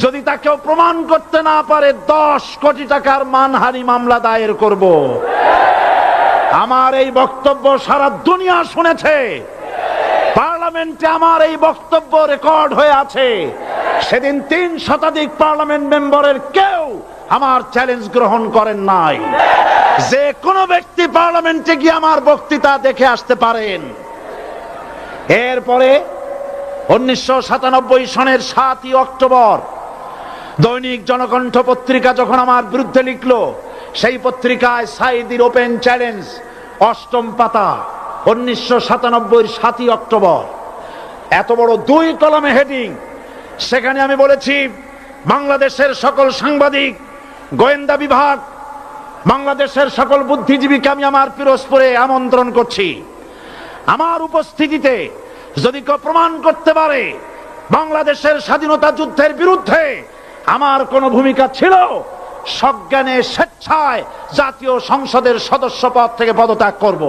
যদি তাকেও প্রমাণ করতে না পারে 10 কোটি টাকার মানহানি মামলা দায়ের করব। আমার এই বক্তব্য সারা দুনিয়া শুনেছে। পার্লামেন্টে আমার এই বক্তব্য রেকর্ড হয়ে আছে। সেদিন 3 শতাধিক পার্লামেন্ট মেম্বারের কেউ আমার চ্যালেঞ্জ গ্রহণ করেন নাই। যে কোনো ব্যক্তি পার্লামেন্টে গিয়ে আমার বক্তৃতা দেখে আসতে পারেন। এরপরে 1997 সনের 7ই অক্টোবর দৈনিক জনকণ্ঠ পত্রিকা যখন আমার বিরুদ্ধে লিখলো, সেই পত্রিকায় সাইদির ওপেন চ্যালেঞ্জ 8ম পাতা 1997 7ই অক্টোবর, এত বড় 2 কলামে হেডিং। সেখানে আমি বলেছি, বাংলাদেশের সকল সাংবাদিক, গোয়েন্দা বিভাগ, বাংলাদেশের সকল বুদ্ধিজীবীকে আমি আমার পিরোজপুরে আমন্ত্রণ করছি। আমার উপস্থিতিতে যদি কেউ প্রমাণ করতে পারে বাংলাদেশের স্বাধীনতা যুদ্ধের বিরুদ্ধে আমার কোনো ভূমিকা ছিল, সজ্ঞানে স্বেচ্ছায় জাতীয় সংসদের সদস্য পদ থেকে পদত্যাগ করব।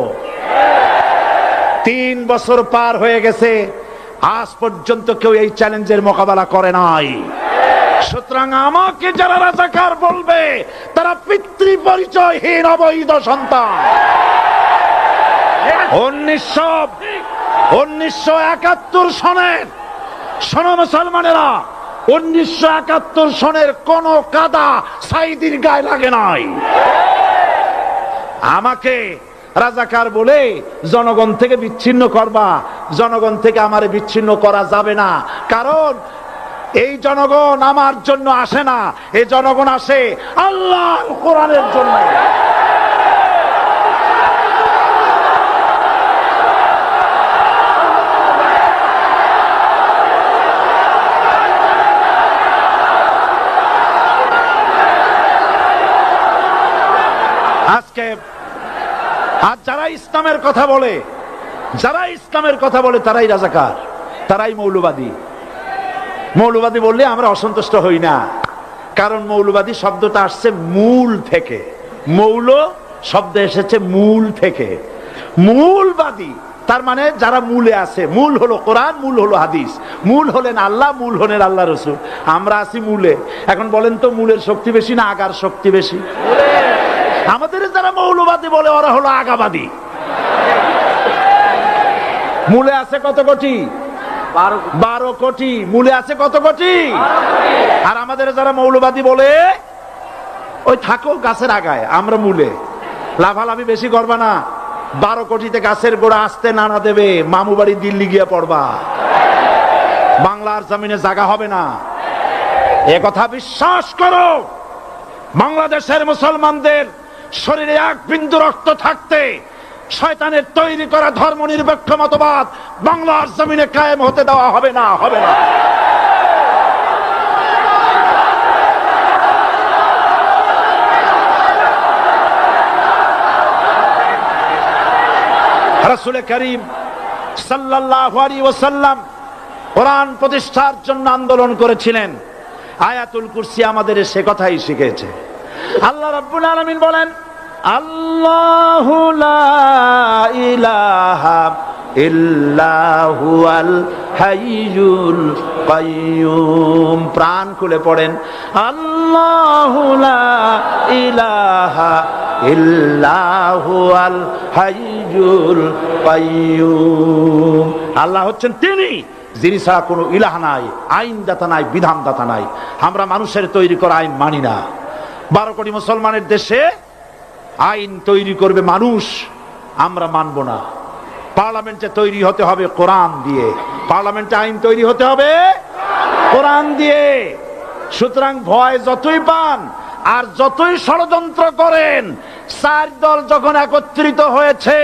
3 বছর পার হয়ে গেছে, আজ পর্যন্ত কেউ এই চ্যালেঞ্জের মোকাবেলা করে নাই। সুতরাং আমাকে যারা রাজাকার বলবে তারা পিতৃ পরিচয়হীন অবৈধ সন্তান। 1971 সনের, শোনো মুসলমানেরা, 1971 সনের কোন কাদা সাইদির গায়ে লাগে নাই। আমাকে রাজাকার বলে জনগণ থেকে বিচ্ছিন্ন করবা, জনগণ থেকে আমারে বিচ্ছিন্ন করা যাবে না। কারণ এই জনগণ আমার জন্য আসে না, এই জনগণ আসে আল্লাহর কোরআনের জন্য। আজকে আর যারা ইসলামের কথা বলে, যারা ইসলামের কথা বলে তারাই রাজাকার, তারাই মৌলবাদী। মৌলবাদী বললে আমরা অসন্তুষ্ট হই না, কারণ মৌলবাদী শব্দটা আসছে মূল থেকে। মৌল শব্দ এসেছে মূল থেকে। মূলবাদী তার মানে যারা মূলে আছে। মূল হলো কোরআন, মূল হলো হাদিস, মূল হলেন আল্লাহ, মূল হলেন আল্লাহ রসুল। আমরা আছি মূলে। এখন বলেন তো মূলের শক্তি বেশি না আগার শক্তি বেশি? আমাদের যারা মৌলবাদী বলে ওরা হলো আগাবাদী। মূলে আছে কত কোটি? 12 কোটি। মূলে আছে কত কোটি? আর আমাদের যারা মৌলবাদী বলে ওই থাকো গাছের আগায়, আমরা মূলে। লাভালাভি বেশি করবা না, 12 কোটিতে গাছের গোড়া আসতে নানা দেবে, মামু বাড়ি দিল্লি গিয়ে পড়বা, বাংলার জমিনে জায়গা হবে না। এ কথা বিশ্বাস করো। বাংলাদেশের মুসলমানদের শরীরে 1 বিন্দু রক্ত থাকতে শয়তানের তৈরি করা ধর্ম নিরপেক্ষ মতবাদ বাংলার জমিনে কায়েম হতে দেওয়া হবে না, হবে না। রাসূল করিম সাল্লাল্লাহু আলাইহি ওয়াসাল্লাম কোরআন প্রতিষ্ঠার জন্য আন্দোলন করেছিলেন। আয়াতুল কুরসি আমাদের সে কথাই শিখেছে। আল্লাহ রাব্বুল আলামিন বলেন, আল্লাহু লা ইলাহা ইল্লা হুয়াল হাইয়ুল কাইয়্যুম। প্রাণ খুলে পড়েন, আল্লাহু লা ইলাহা ইল্লা হুয়াল হাইয়ুল কাইয়্যুম। আল্লাহ হচ্ছেন তিনি যিনি ছাড়া কোনো ইলাহ নাই, আইনদাতা নাই, বিধানদাতা নাই। আমরা মানুষের তৈরি করা আইন মানি না। 12 কোটি মুসলমানের দেশে আইন তৈরি করবে মানুষ, আমরা মানব না। পার্লামেন্টে তৈরি হতে হবে কোরআন দিয়ে, পার্লামেন্টে আইন তৈরি হতে হবে কোরআন দিয়ে। সুতরাং ভয় যতই পান, আর যতই ষড়যন্ত্র করেন, চার দল যখন একত্রিত হয়েছে,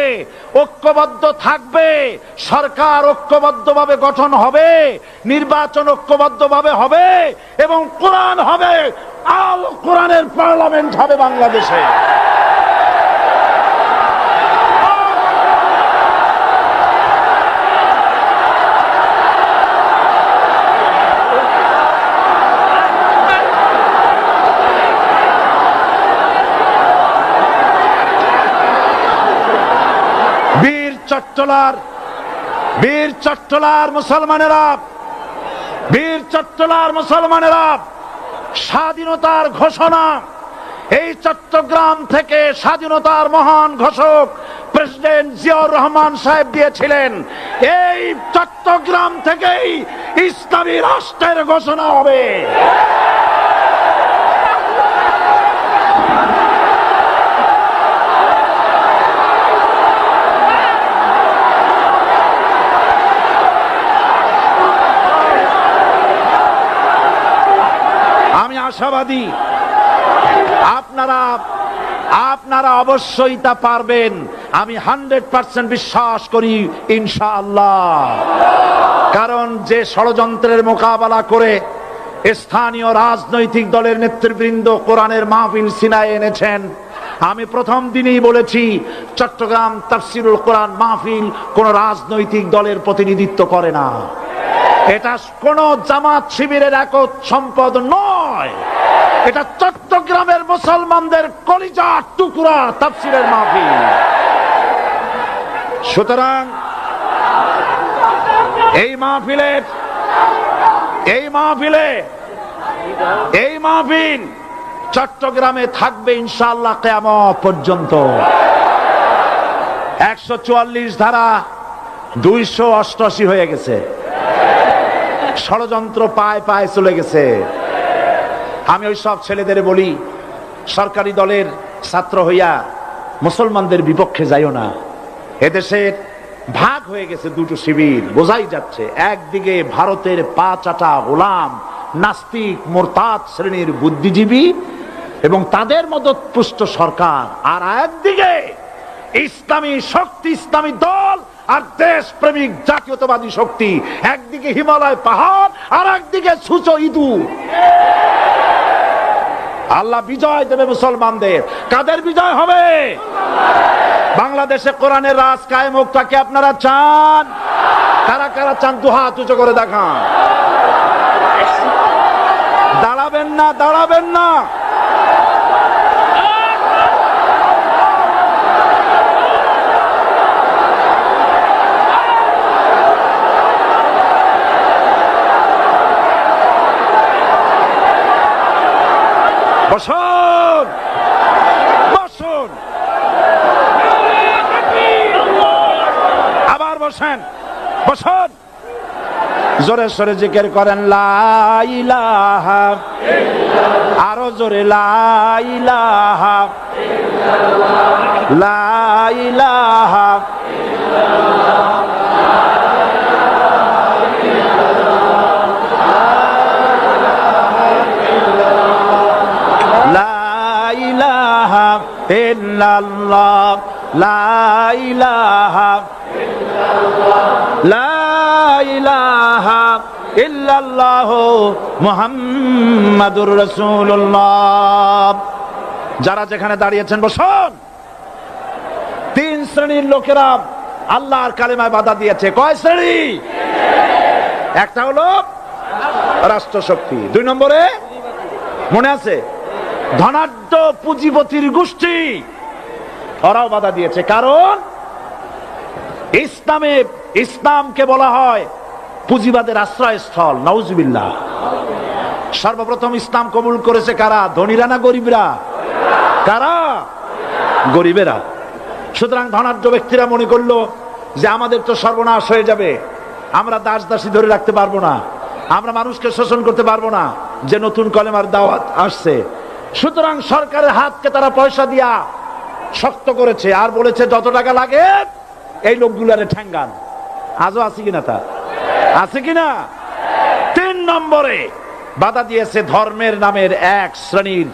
ঐক্যবদ্ধ থাকবে, সরকার ঐক্যবদ্ধভাবে গঠন হবে, নির্বাচন ঐক্যবদ্ধভাবে হবে, এবং কোরআন হবে, আল কোরআনের পার্লামেন্ট হবে বাংলাদেশে। বীর চট্টলার মুসলমানেরা স্বাধীনতার ঘোষণা, এই চট্টগ্রাম থেকে স্বাধীনতার মহান ঘোষক প্রেসিডেন্ট জিয়াউর রহমান সাহেব দিয়েছিলেন। এই চট্টগ্রাম থেকেই ইসলামী রাষ্ট্রের ঘোষণা হবে। আমি আশাবাদী আপনারা অবশ্যই তা পারবেন। আমি 100% বিশ্বাস করি ইনশাআল্লাহ। কারণ যে ষড়যন্ত্রের মোকাবেলা করে স্থানীয় রাজনৈতিক দলের নেতৃবৃন্দ কোরআনের মাহফিল সিনায় এনেছেন, আমি প্রথম দিনেই বলেছি চট্টগ্রাম তাফসিরুল কোরআন মাহফিল কোন রাজনৈতিক দলের প্রতিনিধিত্ব করে না। এটা কোন জামাত শিবিরের একক সম্পদ নয়, এটা চট্টগ্রামের মুসলমানদের কলিজার টুকরা তাফসিরের মাহফিল। সুতরাং এই মাহফিল চট্টগ্রামে থাকবে ইনশাআল্লাহ কিয়ামত পর্যন্ত। 144 ধারা 288 হয়ে গেছে, ষড়যন্ত্র পায় পায় চলে গেছে। আমি ওই সব ছেলেদের বলি, সরকারি দলের ছাত্র হইয়া মুসলমানদের বিপক্ষে যাইও না। এদেশের ভাগ হয়ে গেছে দুটো শিবির, বোঝাই যাচ্ছে। একদিকে ভারতের পা চাটা গোলাম নাস্তিক মোরতাদ শ্রেণীর বুদ্ধিজীবী এবং তাদের মদতপুষ্ট সরকার, আর একদিকে ইসলামী শক্তি, ইসলামী দল আর দেশ প্রেমিক জাতীয়তাবাদী শক্তি। একদিকে হিমালয় পাহাড় আর একদিকে সূচ ইঁদুর। আল্লাহ বিজয় দেবে মুসলমানদের। কাদের বিজয় হবে? বাংলাদেশে কোরআনের রাজ কায়েম হোক, তাকে আপনারা চান? কারা কারা চান দুহাত উঁচু করে দেখান। দাঁড়াবেন না। বসুন, আবার বসুন। জোরে সরে জিকির করেন লা ইলাহা ইল্লাল্লাহ, আরো জোরে লা ইলাহা ইল্লাল্লাহ, লা ইলাহা ইল্লাল্লাহ, ইল্লাল্লাহ, লা ইলাহা ইল্লাল্লাহ, লা ইলাহা ইল্লাল্লাহ মুহাম্মাদুর রাসূলুল্লাহ। যারা যেখানে দাঁড়িয়েছেন বসুন। 3 শ্রেণীর লোকেরা আল্লাহর কালেমায় বাধা দিয়েছে। কয় শ্রেণী? একটা হলো রাষ্ট্রশক্তি, 2 নম্বরে মনে আছে ধনাঢ্য পুঁজিপতির গোষ্ঠী, ওরাও বাধা দিয়েছে। কারণ ইসলামকে বলা হয় পুঁজিবাদের আশ্রয়স্থল। নাউজুবিল্লাহ। সর্বপ্রথম ইসলাম কবুল করেছে কারা? ধনীরা না গরিবরা? কারা? গরিবেরা। সুতরাং ধনাঢ্য ব্যক্তিরা মনে করলো যে আমাদের তো সর্বনাশ হয়ে যাবে, আমরা দাস দাসী ধরে রাখতে পারবো না, আমরা মানুষকে শোষণ করতে পারবো না, যে নতুন কলেমার দাওয়াত আসছে। সুতরাং সরকারের হাতকে তারা পয়সা দিয়া শক্ত করেছে আর বলেছে যত টাকা লাগে এই লোকগুলারে ঠ্যাঙ্গান। আজও আছে কিনা? তা আছে কিনা? 3 নম্বরে বাধা দিয়েছে ধর্মের নামের এক শ্রেণীর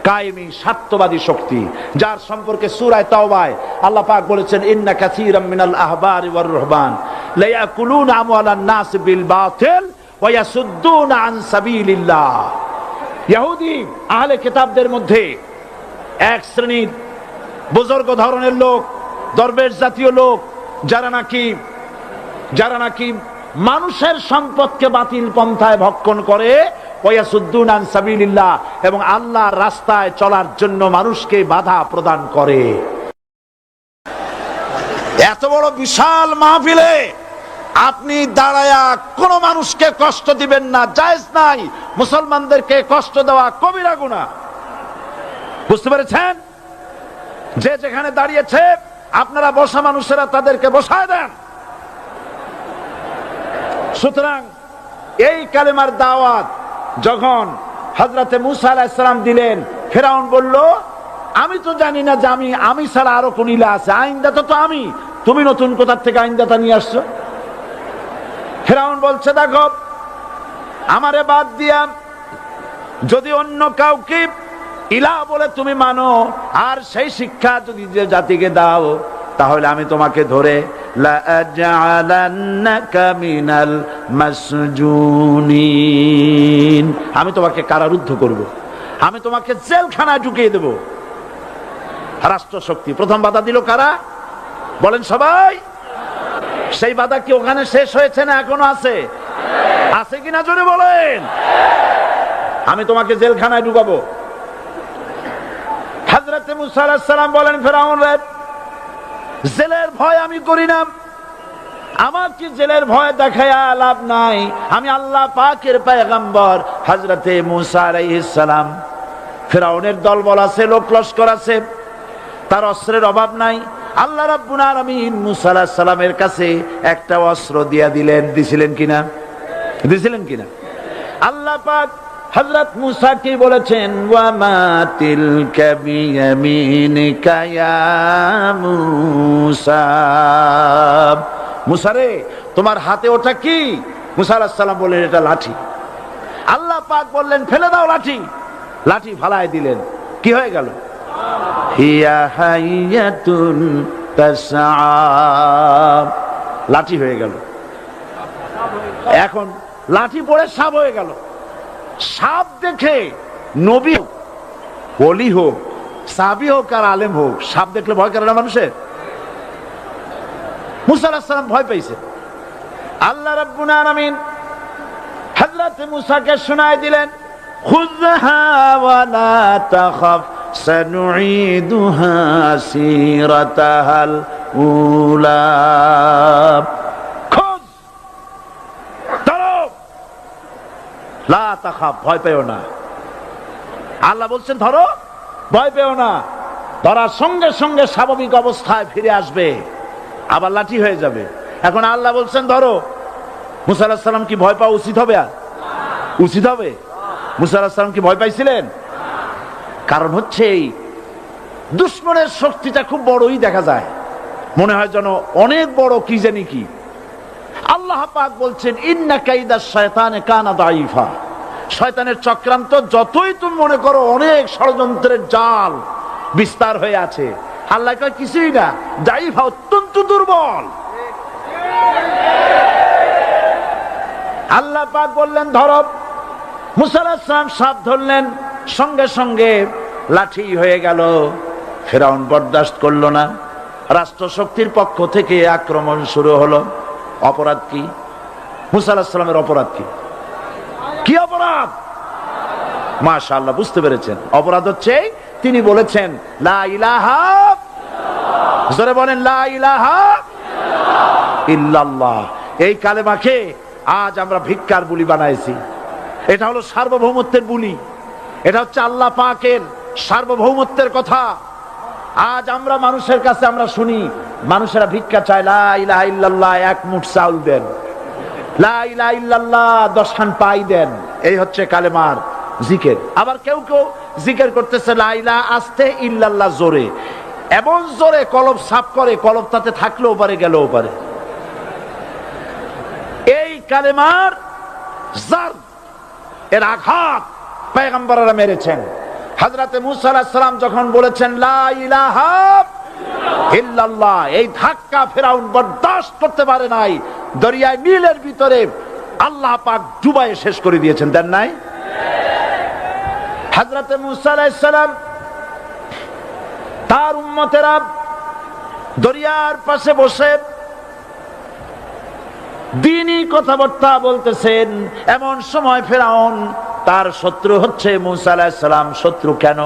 কায়েমি স্বার্থবাদী শক্তি, যার সম্পর্কে সূরা তাওবায় আল্লাহ পাক বলেছেন ইন্না কাসীরাম মিনাল আহবারি ওয়ার রুহবান লা ইয়াকুলুনা আমওয়ালান নাস বিল বাতিল ওয়া ইয়াসুদ্দুনা আন সাবিলিল্লাহ। ইহুদি আহলে কিতাবদের মধ্যে এক শ্রেণীর বুজুর্গ ধরনের লোক, দরবেশ জাতীয় লোক, যারা নাকি মানুষের সম্পদকে বাতিল পন্থায় ভক্ষণ করে, ওয়াসুদ্দুনা আন সাবিলিল্লাহ, এবং আল্লাহর রাস্তায় চলার জন্য মানুষকে বাধা প্রদান করে। এত বড় বিশাল মাহফিলে আপনি দাঁড়ায়া কোন মানুষকে কষ্ট দিবেন না, জায়েজ নাই। মুসলমানদেরকে কষ্ট দেওয়া কবিরা গুনাহ। বুঝতে পেরেছেন? যে যেখানে দাঁড়িয়েছে আপনারা বসা মানুষেরা তাদেরকে বসায় দেন। সুতরাং এই কালেমার দাওয়াত যখন হযরতে মুসা আলাইহিস সালাম দিলেন, ফেরাউন বলল আমি তো জানি না যে আমি ছাড়া আরো কোন ইলাহ আছে, আইনদাতা তো আমি, তুমি নতুন কোথা থেকে আইনদাতা নিয়ে আসছো? ফেরাউন বলছে দেখো, আমারে বাদ দিয়া যদি অন্য কাউকে ইলাহ বলে তুমি মানো, আর সেই শিক্ষা যদি যে জাতিকে দাও, তাহলে আমি তোমাকে ধরে লাআজআলান্নাকা মিনাল মাসজুনিন, আমি তোমাকে কারারুদ্ধ করব, আমি তোমাকে জেলখানায় ঢুকিয়ে দেব। রাষ্ট্রশক্তি প্রথম বাধা দিল কারা? বলেন সবাই। সেই বাধা কি ওখানে শেষ হয়েছে না এখনো আছে? আছে কিনা জোরে বলেন। আমি তোমাকে জেলখানায় ঢুকাবো। হযরত মুসা আলাইহিস সালাম বলেন ফেরাউন রে, জেলের ভয় আমি করি না, আমার কি জেলের ভয় দেখায়া লাভ নাই, আমি আল্লাহ পাকের পয়গম্বর হযরতে মুসা আলাইহিস সালাম। ফেরাউনের দলবল আছে, লোক লস্কর আছে, তার অস্ত্রের অভাব নাই। আল্লাহ রাব্বুল আলামিন মুসা আলাইহিস সালামের কাছে একটা অস্ত্র দিয়া দিলেন। দিছিলেন কিনা? আল্লাহ পাক হযরত মুসা কি বলেছেন, ওয়া মা তিলকা বিয়ামিনিকা ইয়া মুসা, মুসা রে তোমার হাতে ওটা কি? মুসা আলাইহিস সালাম বললেন এটা লাঠি। আল্লাহ পাক বললেন ফেলে দাও লাঠি। লাঠি ফালায় দিলেন, কি হয়ে গেল? হিয়া হাইয়াতুন তাসআ, লাঠি হয়ে গেল। এখন লাঠি পড়ে সাপ হয়ে গেল। সাপ দেখে নবী হোক, ওলি হোক, সাহাবী হোক আর আলেম হোক, সাপ দেখলে ভয় করে না মানুষের? মুসা আলাইহিস সালাম ভয় পাইছে। আল্লাহ রাব্বুল আলামিন হযরত মুসাকে শোনায় দিলেন, খুযহা ওয়া লা তাখাফ সানুঈদুহা সিরাতাহাল উলা, লা তাখাফ, ভয় পেও না। আল্লাহ বলছেন ধরো, ভয় পেও না। ধরার সঙ্গে সঙ্গে স্বাভাবিক অবস্থায় ফিরে আসবে, আবার লাঠি হয়ে যাবে। এখন আল্লাহ বলছেন ধরো। মুসা আলাইহিস সালাম কি ভয় পাওয়া উচিত হবে? উচিত হবে? মুসা আলাইহিস সালাম কি ভয় পাইছিলেন? কারণ হচ্ছে এই দুশমনের শক্তিটা খুব বড়ই দেখা যায়, মনে হয় যেন অনেক বড়, কি জানি কি। আল্লাহ পাক বলছেন ইন্না কাইদাশ শায়তানে কানা দাঈফা, শয়তানের চক্রান্ত যতই তুমি মনে করো অনেক ষড়যন্ত্রের জাল বিস্তার হয়ে আছে, আল্লাহ কয় কিছুই না, দাঈফা, অত্যন্ত দুর্বল। আল্লাহ পাক বললেন ধরো। মুসা আলাইহিস সালাম সাপ ধরলেন, সঙ্গে সঙ্গে লাঠি হয়ে গেল। ফেরাউন বরদাস্ত করলো না, রাষ্ট্রশক্তির পক্ষ থেকে আক্রমণ শুরু হলো। অপরাধ কি? মুসা আলাইহিস সালামের অপরাধ কি? কি অপরাধ? মাশাআল্লাহ, বুঝতে পেরেছেন। অপরাধ হচ্ছে তিনি বলেছেন লা ইলাহা, জোরে বলেন লা ইলাহা ইল্লাল্লাহ। এই কালেমাকে আজ আমরা ভিক্ষার বুলি বানাইছি। এটা হলো সার্বভৌমত্বের বুলি, এটা হচ্ছে আল্লাহ পাকের সার্বভৌমত্বের কথা। আজ আমরা মানুষের কাছে আমরা শুনি, মানুষেরা ভিক্ষা চায়, লা ইলাহা ইল্লাল্লাহ, এক মুঠ চাউল দেন, লা ইলাহা ইল্লাল্লাহ 10 খান পাই দেন। এই হচ্ছে কালেমার জিকির। আবার কেউ কেউ জিকির করতেছে লা ইলাহা আস্তে, ইল্লাল্লাহ জোরে, এমন জোরে কলব সাফ করে, কলব তাতে থাকলেও পারে গেলেও পারে। এই কালেমার জার, এর আঘাত পয়গম্বররা মেরেছেন। হযরতে মূসা আলাইহিস সালাম যখন বলেছেন লা ইলাহা ইল্লাল্লাহ, এই ধাক্কা ফেরাউন বরদাস্ত করতে পারে নাই। দরিয়ায় নীলের ভিতরে আল্লাহ পাক ডুবাইয়ে শেষ করে দিয়েছেন, দেন নাই? হযরতে মূসা আলাইহিস সালাম তার উম্মতেরা দরিয়ার পাশে বসে দ্বীনি কথাবার্তা বলতেছেন। এমন সময় ফেরাউন, তার শত্রু হচ্ছে মূসা আলাইহিস সালাম। শত্রু কেন?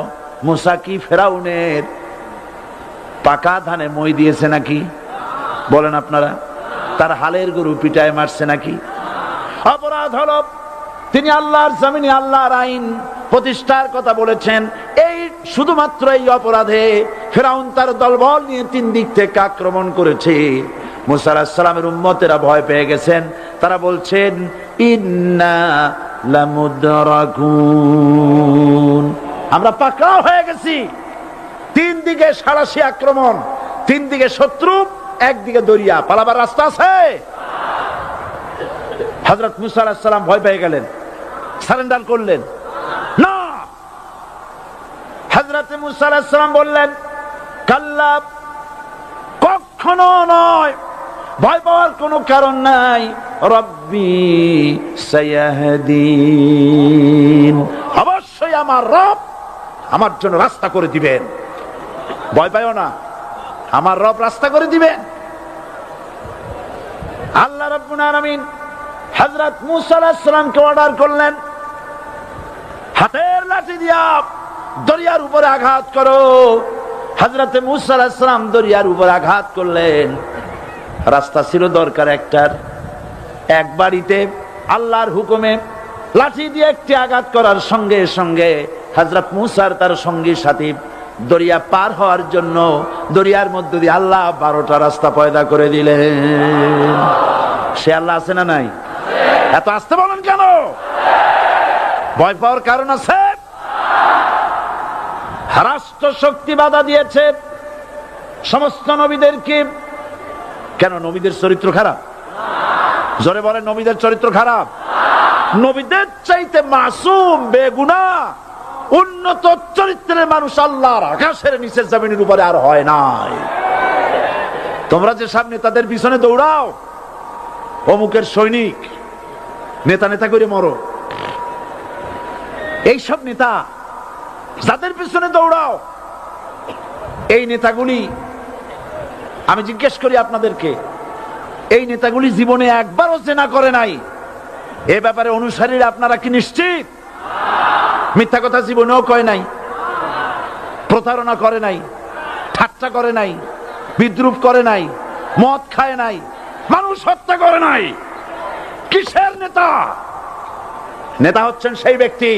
মূসা কি ফেরাউনের পাকা ধানে মই দিয়েছে নাকি? বলেন আপনারা। তার হালের গরু পিটায় মারছে নাকি? অপরাধ হলো তিনি আল্লাহর জমিনে আল্লাহর আইন প্রতিষ্ঠার কথা বলেছেন। এই শুধুমাত্র এই অপরাধে ফেরাউন তার দলবল নিয়ে 3 দিক থেকে আক্রমণ করেছে। মূসা আলাইহিস সালামের উম্মতেরা ভয় পেয়ে গেছেন। তারা বলছেন ইন্না লামুদরাকুন, আমরা পাকড়াও হয়ে গেছি। 3 দিকে সারাশি আক্রমণ, 3 দিকে শত্রু, একদিকে দরিয়া, পালাবার রাস্তা আছে? হযরত মূসা আলাইহিস সালাম ভয় পেয়ে গেলেন, সারেন্ডার করলেন না। হযরত মূসা আলাইহিস সালাম বললেন কাল্লা, কখনো নয়, ভয় পাওয়ার কোনো কারণ নাই। রব্বি সায়াহদিন, অবশ্যই আমার রব আমার জন্য রাস্তা করে দিবেন। ভয় পাইও না, আমার রব রাস্তা করে দিবেন। আল্লাহ রাব্বুল আলামিন হযরত মূসা আলাইহিস সালামকে অর্ডার করলেন, হাতের লাঠি দিয়া দরিয়ার উপরে আঘাত করো। হযরত মূসা আলাইহিস সালাম দরিয়ার উপরে আঘাত করলেন। রাস্তা ছিল দরকার একটার, এক বাড়িতে আল্লাহর হুকুমে লাঠি দিয়ে একটি আঘাত করার সঙ্গে সঙ্গে হযরত মূসার তার সঙ্গী সাথী দরিয়া পার হওয়ার জন্য দরিয়ার মধ্য দিয়ে আল্লাহ 12টা রাস্তা পয়দা করে দিলেন। সে আল্লাহ আছে না নাই? এত আসতে বলেন কেন? ভয় পাওয়ার কারণ আছে? রাষ্ট্র শক্তি বাধা দিয়েছে সমস্ত নবীদেরকে। কেন? নবীদের চরিত্র খারাপ? জোরে বলেন, নবীদের চরিত্র খারাপ? নবীদের চাইতে মাসুম, বেগুনাহ, উন্নত চরিত্রের মানুষ আল্লাহর আকাশের নিচের জমিনের উপরে আর হয় নাই। তোমরা যে সামনে তাদের পিছনে দৌড়াও, অমুকের সৈনিক, নেতা নেতা করে মরো, এইসব নেতা যাদের পিছনে দৌড়াও, এই নেতাগুলি, আমি জিজ্ঞেস করি আপনাদেরকে, এই নেতাগুলি জীবনে একবারও জেনা করে নাই? এ ব্যাপারে অনুসারীরা আপনারা কি নিশ্চিত? মিথ্যা কথা জীবনেও কয় নাই, প্রতারণা করে নাই, ঠাট্টা করে নাই, বিদ্রুপ করে নাই, মদ খায় নাই, মানুষ হত্যা করে নাই। কিসের নেতা? নেতা হচ্ছেন সেই ব্যক্তি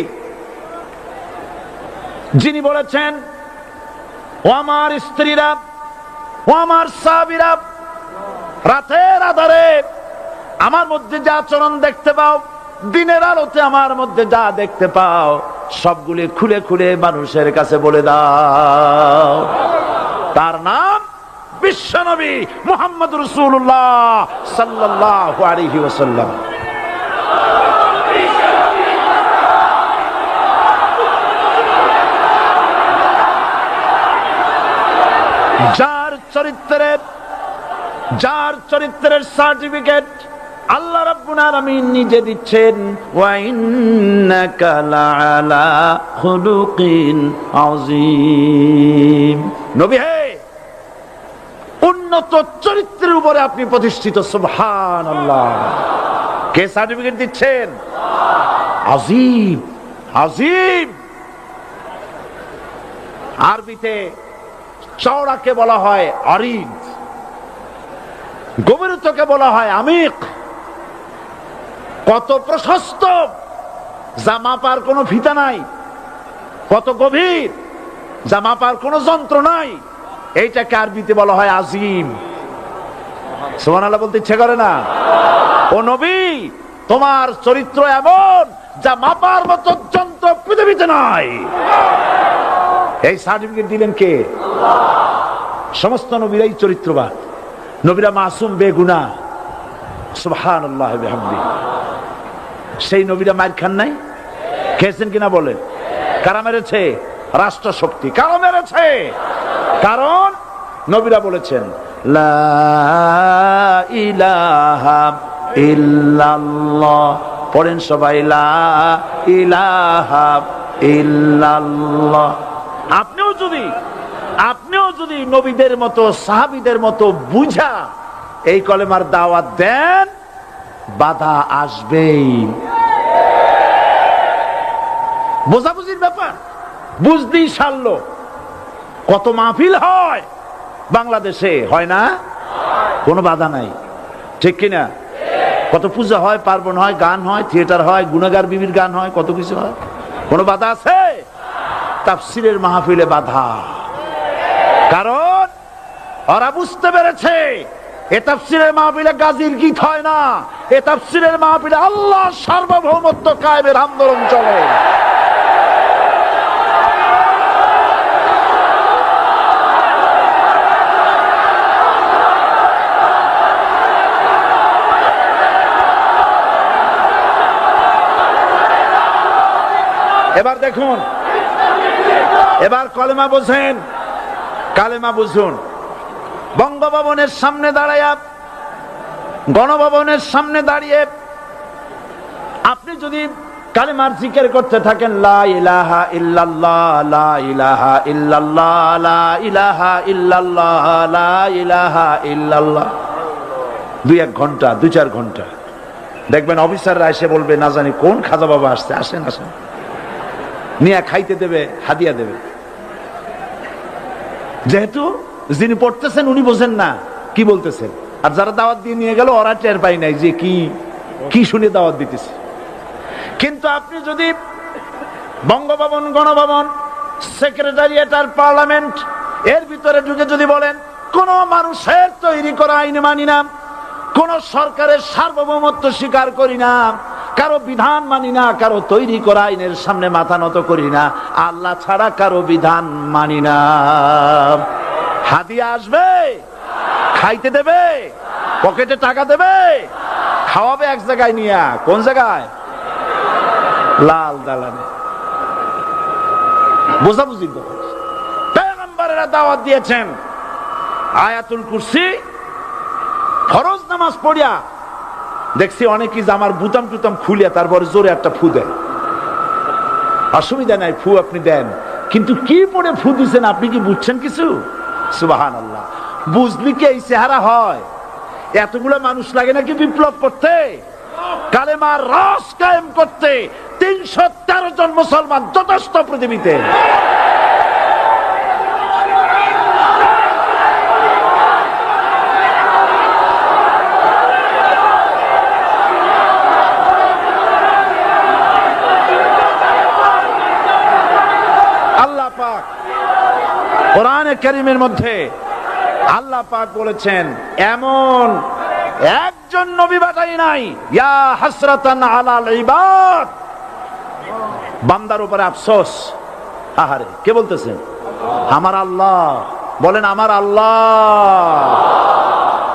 যিনি বলেছেন, ও আমার স্ত্রীরা, ও আমার সাহাবীরা, রাতের আধারে আমার মধ্যে যা আচরণ দেখতে পাও, দিনের আলোতে আমার মধ্যে যা দেখতে পাও, সবগুলি খুলে খুলে মানুষের কাছে বলে দাও। তার নাম বিশ্বনবী মুহাম্মদ রাসূলুল্লাহ সাল্লাল্লাহু আলাইহি ওয়াসাল্লাম। যার চরিত্রের সার্টিফিকেট আল্লাহ রাব্বুল আলামিন নিজে দিচ্ছেন, ওয়া ইন্নাকা লাআলা খুলুকিন আযীম। নবী হে, উন্নত চরিত্রের উপরে আপনি প্রতিষ্ঠিত। সুবহানাল্লাহ। কে সার্টিফিকেট দিচ্ছেন? আযীম, আযীম। আরবিতে চওড়াকে বলা হয় আরিদ, গভীরতাকে বলা হয় আমিক। কত প্রশস্ত, যা মাপার কোনো ফিতা নাই, কত গভীর, যা মাপার কোনো যন্ত্র নাই, এইটাকে আরবিতে বলা হয় আজিম। সুবহানাল্লাহ বলতে ইচ্ছে করে না? ও নবী, তোমার চরিত্র এমন যা মাপার মতো যন্ত্র পৃথিবীতে নাই। এই সার্টিফিকেট দিলেন কে? সমস্ত নবীরাই চরিত্রবান, নবীরা মাসুম, বেগুনাহ। সুবহানাল্লাহ বিহামদিহি। সেই নবীরা মার খান নাই? খেয়েছেন কিনা বলেন? কারা মেরেছে? রাষ্ট্র শক্তি। কারণ মেরেছে, কারণ নবীরা বলেছেন লা ইলাহা ইল্লাল্লাহ। পড়েন সবাই লা ইলাহা ইল্লাল্লাহ। আপনিও যদি নবীদের মতো সাহাবীদের মতো বুঝা এই কলেমার দাওয়াত দেন, বাধা আসবেই। বোঝাবুঝির ব্যাপার, বুঝতেই সারল। কত মাহফিল হয় বাংলাদেশে, হয় না? কোনো বাধা নাই, ঠিক কিনা? কত পূজা হয়, পার্বণ হয়, গান হয়, থিয়েটার হয়, গুনাগার বিবির গান হয়, কত কিছু হয়। কোনো বাধা আছে? তাফসীরের মাহফিলে বাধা। কারণ ওরা বুঝতে পেরেছে এ তাফসীরের মাহফিলে গাজীর গীত হয় না, এ তাফসীরের মাহফিলে আল্লাহর সার্বভৌমত্ব কায়েমের আন্দোলন চলে। এবার দেখুন, এবার কলেমা বোঝেন, কালেমা বুঝুন। বঙ্গভবনের সামনে দাঁড়াইয়া, গণভবনের সামনে দাঁড়িয়ে আপনি যদি কালেমার জিকির করতে থাকেন লা ইলাহা ইল্লাল্লাহ, লা ইলাহা ইল্লাল্লাহ, লা ইলাহা ইল্লাল্লাহ, লা ইলাহা ইল্লাল্লাহ, 2-1 ঘন্টা, 2-4 ঘন্টা, দেখবেন অফিসাররা এসে বলবে না জানি কোন খাজা বাবা আসছে, আসেন আসেন, নিয়ে খাইতে দেবে, হাদিয়া দেবে। যেহেতু যিনি পড়তেছেন উনি বোঝেন না কি বলতেছেন, আর যারা দাওয়াত দিয়ে নিয়ে গেল ওরা টের পাই নাই যে কি শুনে দাওয়াত দিতেছে। কিন্তু আপনি যদি বঙ্গভবন, গণভবন, সেক্রেটারিয়েট আর পার্লামেন্ট এর ভিতরে ঢুকে যদি বলেন কোন মানুষের তৈরি করা আইন মানি না, কোন সরকারের সার্বভৌমত্ব স্বীকার করি না, কারো বিধান মানি না, কারো তৈরি করা আইনের সামনে মাথা নত করি না, আল্লাহ ছাড়া কারো বিধান মানি না, হাদিয়া আসবে, খাইতে দেবে, পকেটে টাকা দেবে, খাওয়াবে এক জায়গায় নিয়ে। কোন জায়গায়? লাল দালানে। বোঝাবুঝি পয়গম্বরেরা দাওয়াত দিয়েছেন আয়াতুল কুরসি ফরজ নামাজ পড়িয়া। দেখছি অনেকেই জামার বুতাম টুতাম খুলিয়া তারপরে জোরে একটা ফু দেয়। অসুবিধা নাই, ফু আপনি দেন, কিন্তু কি পড়ে ফু দিচ্ছেন আপনি কি বুঝছেন কিছু? সুবহানাল্লাহ। বুঝলি কি এই চেহারা হয়? এতগুলো মানুষ লাগে নাকি বিপ্লব করতে, কালেমার রস কায়েম করতে? 313 জন মুসলমান যথেষ্ট পৃথিবীতে। আল্লাহ পাক কোরআনে কারীমের মধ্যে আল্লাহ পাক বলেছেন এমন একজন নবী পাঠাই নাই, ইয়া হাসরাতান আলাল ইবাদ, বান্দার উপরে আফসোস। আহারে, কে বলতেছেন? আমার আল্লাহ। বলেন আমার আল্লাহ।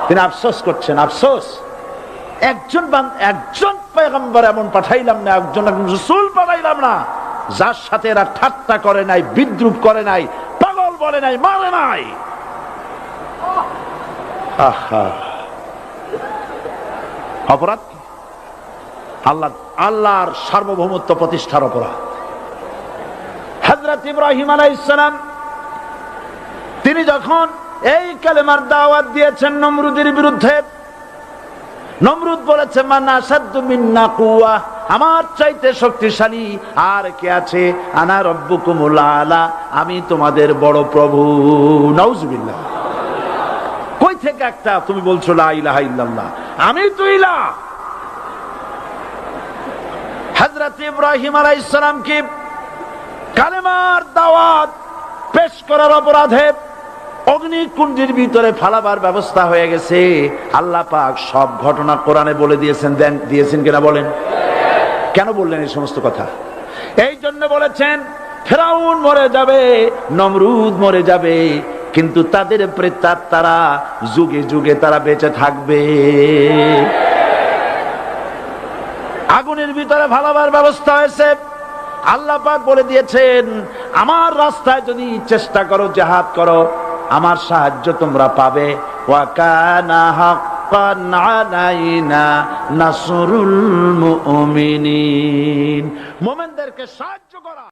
তিনি আফসোস করছেন, আফসোস। একজন পয়গম্বর এমন পাঠাইলাম না, একজন রাসূল পাঠাইলাম না যার সাথে এরা ঠাট্টা করে নাই, বিদ্রুপ করে নাই, পাগল বলে নাই, মারে নাই। আহা, অপরাধ কি? আল্লাহর সার্বভৌমত্ব প্রতিষ্ঠার অপরাধ। হযরত ইব্রাহিম আলাইহিস সালাম তিনি যখন এই কালেমার দাওয়াত দিয়েছেন নমরুদের বিরুদ্ধে, নমরুদ বলেছে মান আসাদ্দু মিন্না কুওয়া, আমার চাইতে শক্তিশালী আর কে আছে? আনা রব্বুকুমুল আলা, আমি তোমাদের বড় প্রভু। নাউজুবিল্লাহ। কই থেকে একটা তুমি বলছো লা ইলাহা ইল্লাল্লাহ, আমি তো ইলাহ। হযরত ইব্রাহিম আলাইহিস সালামকে কালেমার দাওয়াত পেশ করার অপরাধে অগ্নিকুণ্ডের ভিতরে ফালাবার ব্যবস্থা হয়ে গেছে। আল্লাহ পাক সব ঘটনা কোরআনে বলে দিয়েছেন কিনা বলেন? কেন বললেন এই সমস্ত কথা? এই জন্য বলেছেন ফেরাউন মরে যাবে, নমরুদ মরে যাবে, কিন্তু তাদের প্রেতাত্মারা যুগে যুগে তারা বেঁচে থাকবে। আগুনের ভিতরে ফালাবার ব্যবস্থা হয়েছে, আল্লাহ পাক বলে দিয়েছেন, আমার রাস্তায় যদি চেষ্টা করো, জিহাদ করো, আমার সাহায্য তোমরা পাবে। ওয়া কানা হাক্কান আলাইনা নাসরুল মুমিনিন, মুমিনদেরকে সাহায্য করা।